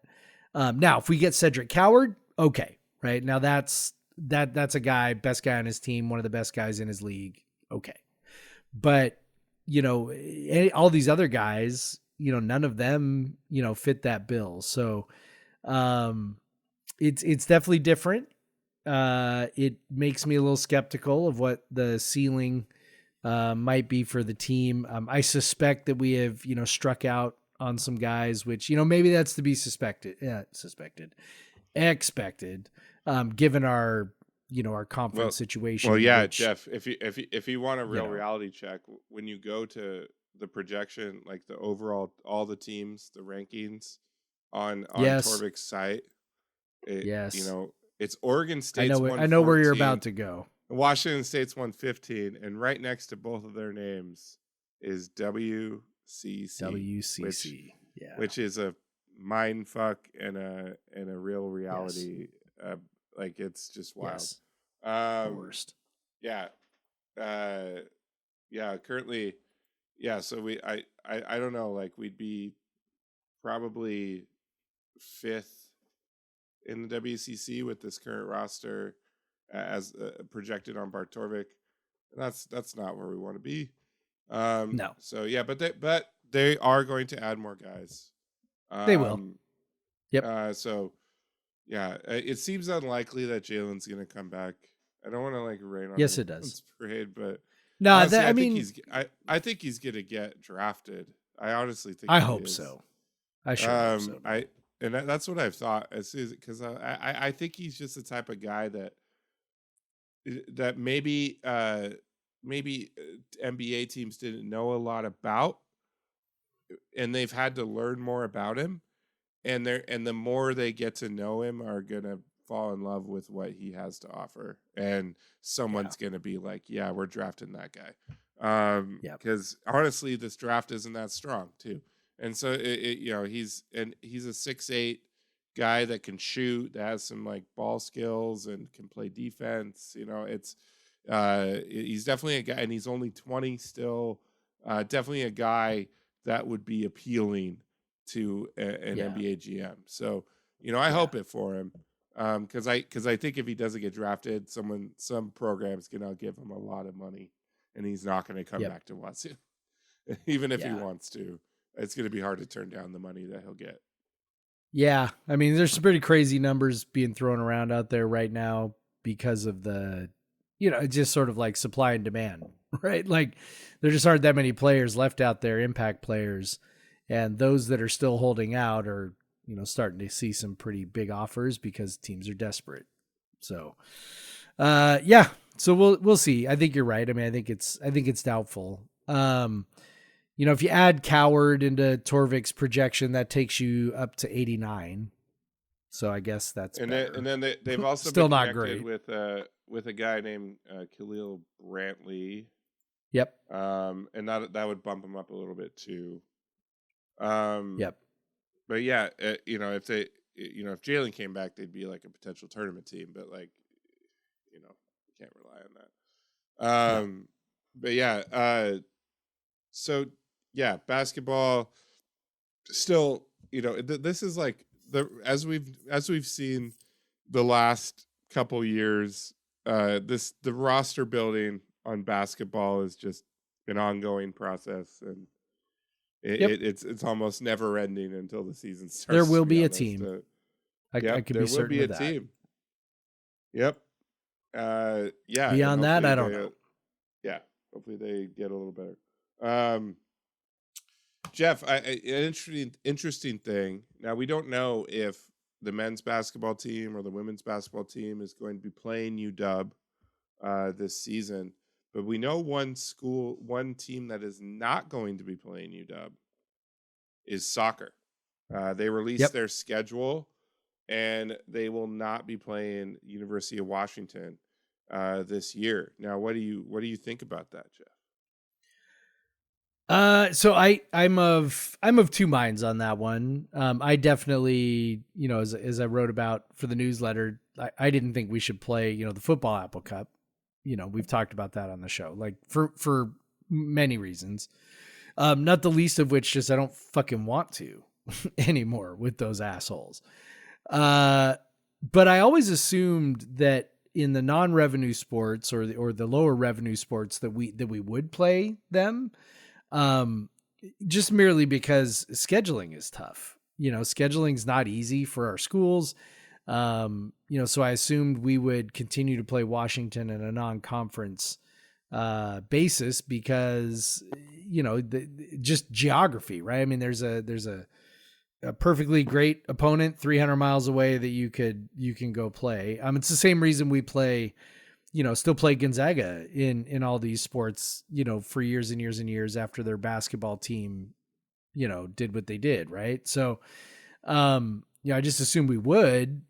Now, if we get Cedric Coward, okay, right? Now that's a guy, best guy on his team, one of the best guys in his league. Okay. But, all these other guys, none of them, fit that bill. So, it's definitely different. It makes me a little skeptical of what the ceiling might be for the team. I suspect that we have, struck out on some guys, which, maybe that's to be expected, given our, our conference situation. Well, yeah, which, Jeff, if you want a real reality check, when you go to the projection, like the overall, all the teams, the rankings on Torvik's site, it's Oregon State's I know where you're about to go. Washington State's 115, and right next to both of their names is WCC. Which is a mind fuck and a real reality. Yes. Like it's just wild. Yes. The worst. Yeah. Currently, so I don't know, like we'd be probably 5th in the WCC with this current roster as projected on Bart Torvik. And that's not where we want to be. No. So yeah, but they are going to add more guys. They will. Yep. So yeah, it seems unlikely that Jalen's going to come back. I don't want to like rain on. Yes, it does. Parade, but no, honestly, I think he's going to get drafted. I honestly think. I hope so. I sure hope so. That's what I've thought as soon as because I think he's just the type of guy that maybe NBA teams didn't know a lot about, and they've had to learn more about him, and the more they get to know him are gonna fall in love with what he has to offer, and someone's gonna be like, yeah, we're drafting that guy. Because honestly, this draft isn't that strong too, and so he's a 6'8" guy that can shoot, that has some like ball skills and can play defense. He's definitely a guy, and he's only 20 still. Definitely a guy that would be appealing to an NBA GM. So, I hope it for him. Because I think if he doesn't get drafted, some program's gonna give him a lot of money, and he's not gonna come back to Watson, even if he wants to. it's going to be hard to turn down the money that he'll get. Yeah, I mean, there's some pretty crazy numbers being thrown around out there right now because of the, it's just sort of like supply and demand, right? Like there just aren't that many players left out there, impact players, and those that are still holding out are, starting to see some pretty big offers because teams are desperate. So, yeah, so we'll see. I think you're right. I mean, I think it's doubtful. If you add Coward into Torvik's projection, that takes you up to 89. So I guess that's better. Then they've also still been not connected great with a guy named Khalil Brantley. Yep. And that would bump him up a little bit too. Yep. But yeah, if if Jalen came back, they'd be like a potential tournament team. But like, you can't rely on that. No. But yeah, so yeah, basketball still, this is like as we've seen the last couple years, the roster building on basketball is just an ongoing process, and it's almost never ending until the season starts. There will be a team. I can be certain of that. There will be a team. Yep. Yeah. Beyond that, I don't know. Yeah. Hopefully they get a little better. Jeff, an interesting thing. Now, we don't know if the men's basketball team or the women's basketball team is going to be playing UW this season, but we know one team that is not going to be playing UW is soccer. They released their schedule, and they will not be playing University of Washington this year. Now, what do you think about that, Jeff? So I'm of two minds on that one. I definitely, as I wrote about for the newsletter, I didn't think we should play, the football Apple Cup. We've talked about that on the show, like for many reasons. Not the least of which just I don't fucking want to anymore with those assholes. But I always assumed that in the non-revenue sports or the lower revenue sports that we would play them. Just merely because scheduling is tough. Scheduling's not easy for our schools. So I assumed we would continue to play Washington in a non-conference basis because, just geography, right? I mean, there's a perfectly great opponent 300 miles away that you can go play. It's the same reason we play, still play Gonzaga in all these sports, for years and years and years after their basketball team, did what they did. Right. So, I just assumed we would,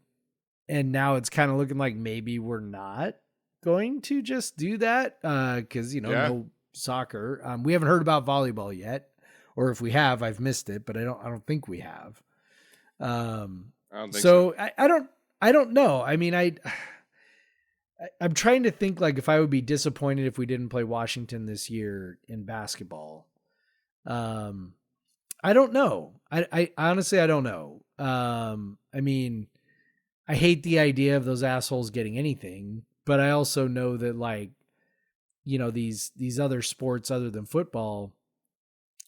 and now it's kind of looking like maybe we're not going to just do that. Cause no soccer. We haven't heard about volleyball yet, or if we have, I've missed it, but I don't think we have. I don't think so. I don't know. I mean, I'm trying to think like if I would be disappointed if we didn't play Washington this year in basketball. I don't know. I honestly, I don't know. I mean, I hate the idea of those assholes getting anything, but I also know that like, these other sports other than football,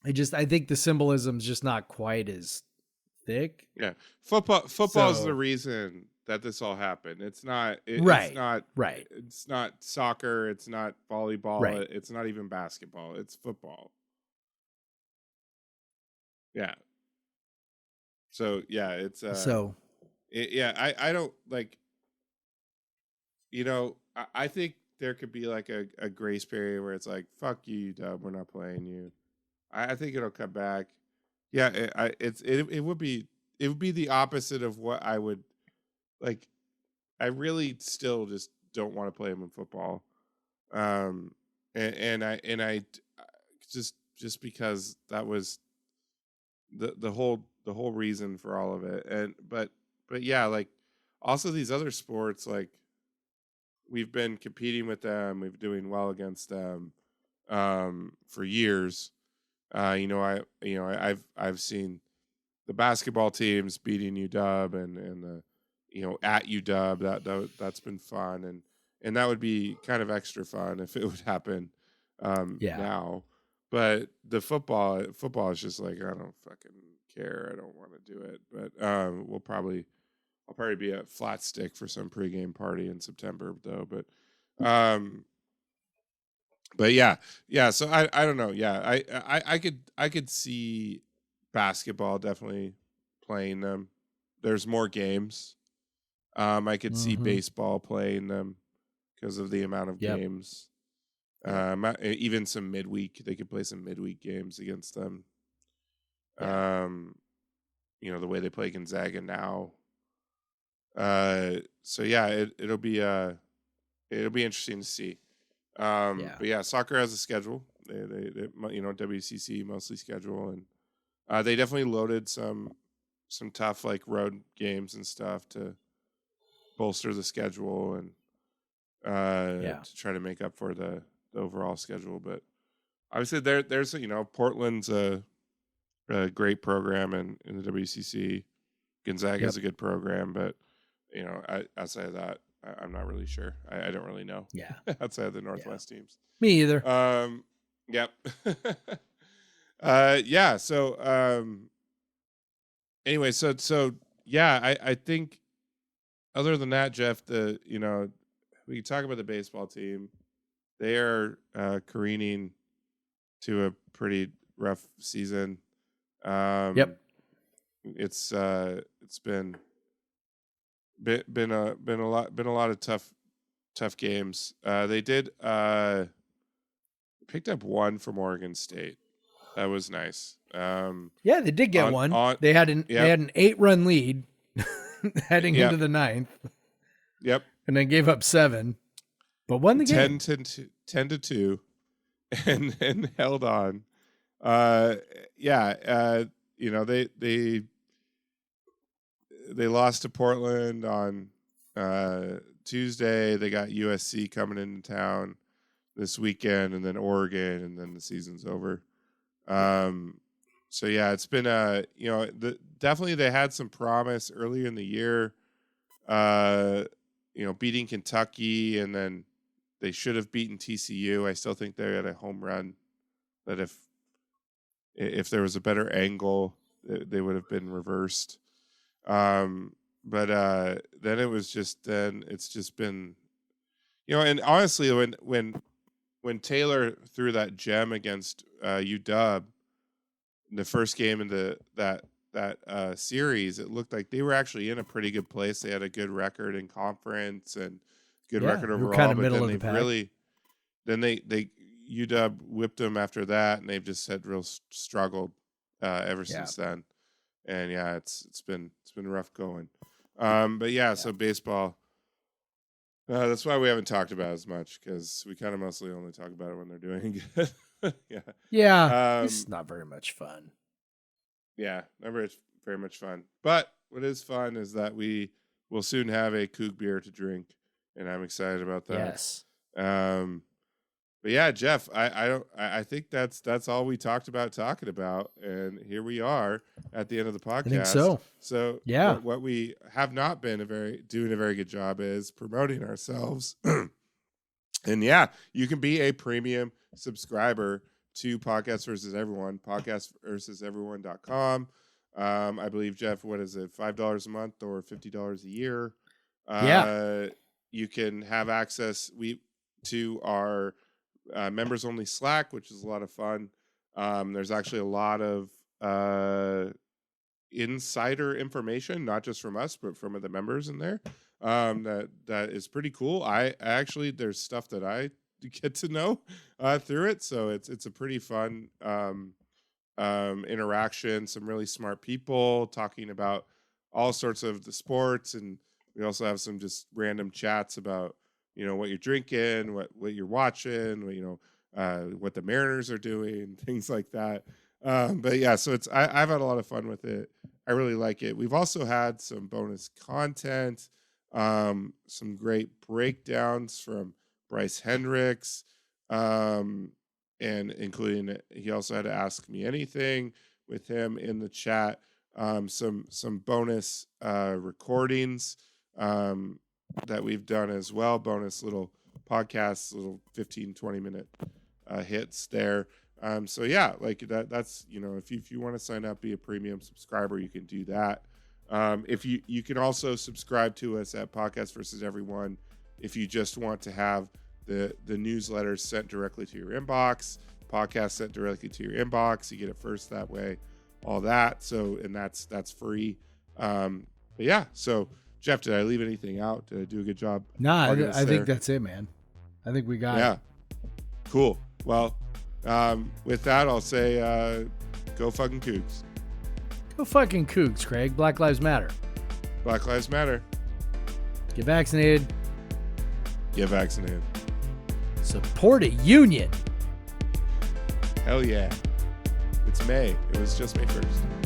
I think the symbolism's just not quite as thick. Yeah. Football is the reason that this all happened. It's not right. It's not soccer, it's not volleyball, Right. It's not even basketball. It's football. Yeah. So yeah, it's I don't like, I think there could be like a grace period where it's like, fuck you, Dub, we're not playing you. I think it'll come back. Yeah, it would be the opposite of what I would like. I really still just don't want to play him in football. And I just because that was the whole reason for all of it. And but yeah, like also these other sports, like we've been competing with them, we've been doing well against them for years. I've seen the basketball teams beating UW and the at UW that's been fun, and that would be kind of extra fun if it would happen now. but the football is just like, I don't fucking care. I don't want to do it. But I'll probably be at Flat Stick for some pregame party in September though. But yeah. So I don't know. Yeah, I could see basketball definitely playing them. There's more games. I could see Mhm. baseball playing them because of the amount of Yep. games. Even some midweek, they could play some midweek games against them. Yeah. The way they play Gonzaga now. So yeah, it'll be interesting to see. Yeah. But yeah, soccer has a schedule. They WCC mostly schedule, and they definitely loaded some tough like road games and stuff to bolster the schedule and to try to make up for the overall schedule. But obviously there's Portland's a great program in the WCC. Gonzaga is a good program, but outside of that, I'm not really sure. I don't really know. Yeah. Outside of the Northwest teams. Me either. Yep. Yeah. So anyway, so yeah, I think other than that, Jeff, we can talk about the baseball team. They are careening to a pretty rough season. Yep. It's been a lot of tough games. They did picked up one from Oregon State. That was nice. Yeah, they did get one. They had an 8-run lead heading into the ninth. Yep. And then gave up 7, but won the game 10-2, and held on. They lost to Portland on Tuesday. They got USC coming into town this weekend, and then Oregon, and then the season's over. So yeah, it's been definitely they had some promise earlier in the year. Beating Kentucky, and then they should have beaten TCU. I still think they had a home run that if there was a better angle, they would have been reversed. But then it's just been, and honestly, when Taylor threw that gem against UW in the first game in that series, it looked like they were actually in a pretty good place. They had a good record in conference and good record overall. Kind of but middle then of the pack. They UW whipped them after that, and they've just had real struggled ever since then. And yeah, it's been rough going. But yeah, so baseball. That's why we haven't talked about it as much, because we kind of mostly only talk about it when they're doing good. Yeah. It's not very much fun. Yeah, never it's very much fun. But what is fun is that we will soon have a Coug beer to drink, and I'm excited about that. Yes. But yeah, Jeff, I think that's all we talked about talking about, and here we are at the end of the podcast. I think so. So yeah, what we have not been doing a very good job is promoting ourselves. And yeah, you can be a premium subscriber to Podcast Versus Everyone, podcastversuseveryone.com. I believe, Jeff, what is it, $5 a month or $50 a year? You can have access to our members only Slack, which is a lot of fun. There's actually a lot of insider information, not just from us, but from the members in there. That is pretty cool. I actually, there's stuff that I get to know through it, so it's a pretty fun interaction. Some really smart people talking about all sorts of the sports, and we also have some just random chats about what you're drinking, what you're watching, what the Mariners are doing, things like that. But yeah, so I've had a lot of fun with it. I really like it. We've also had some bonus content, some great breakdowns from Bryce Hendricks, and including, he also had to Ask Me Anything with him in the chat. Some bonus recordings that we've done as well, bonus little podcasts, little 15-20 minute hits there. So yeah, like that's, you know, if you want to sign up, be a premium subscriber, you can do that. If you can also subscribe to us at Podcast versus Everyone if you just want to have the newsletters sent directly to your inbox, podcast sent directly to your inbox. You get it first that way, all that. So, and that's free. But yeah, so Jeff, did I leave anything out? Did I do a good job? Nah, plugging us I there? think that's it, man. I think we got it. Yeah. Cool. Well, with that, I'll say, go fucking Cougs. Go fucking Cougs, Craig. Black Lives Matter. Black Lives Matter. Get vaccinated. Get vaccinated. Support a union. Hell yeah. It's May. It was just May 1st.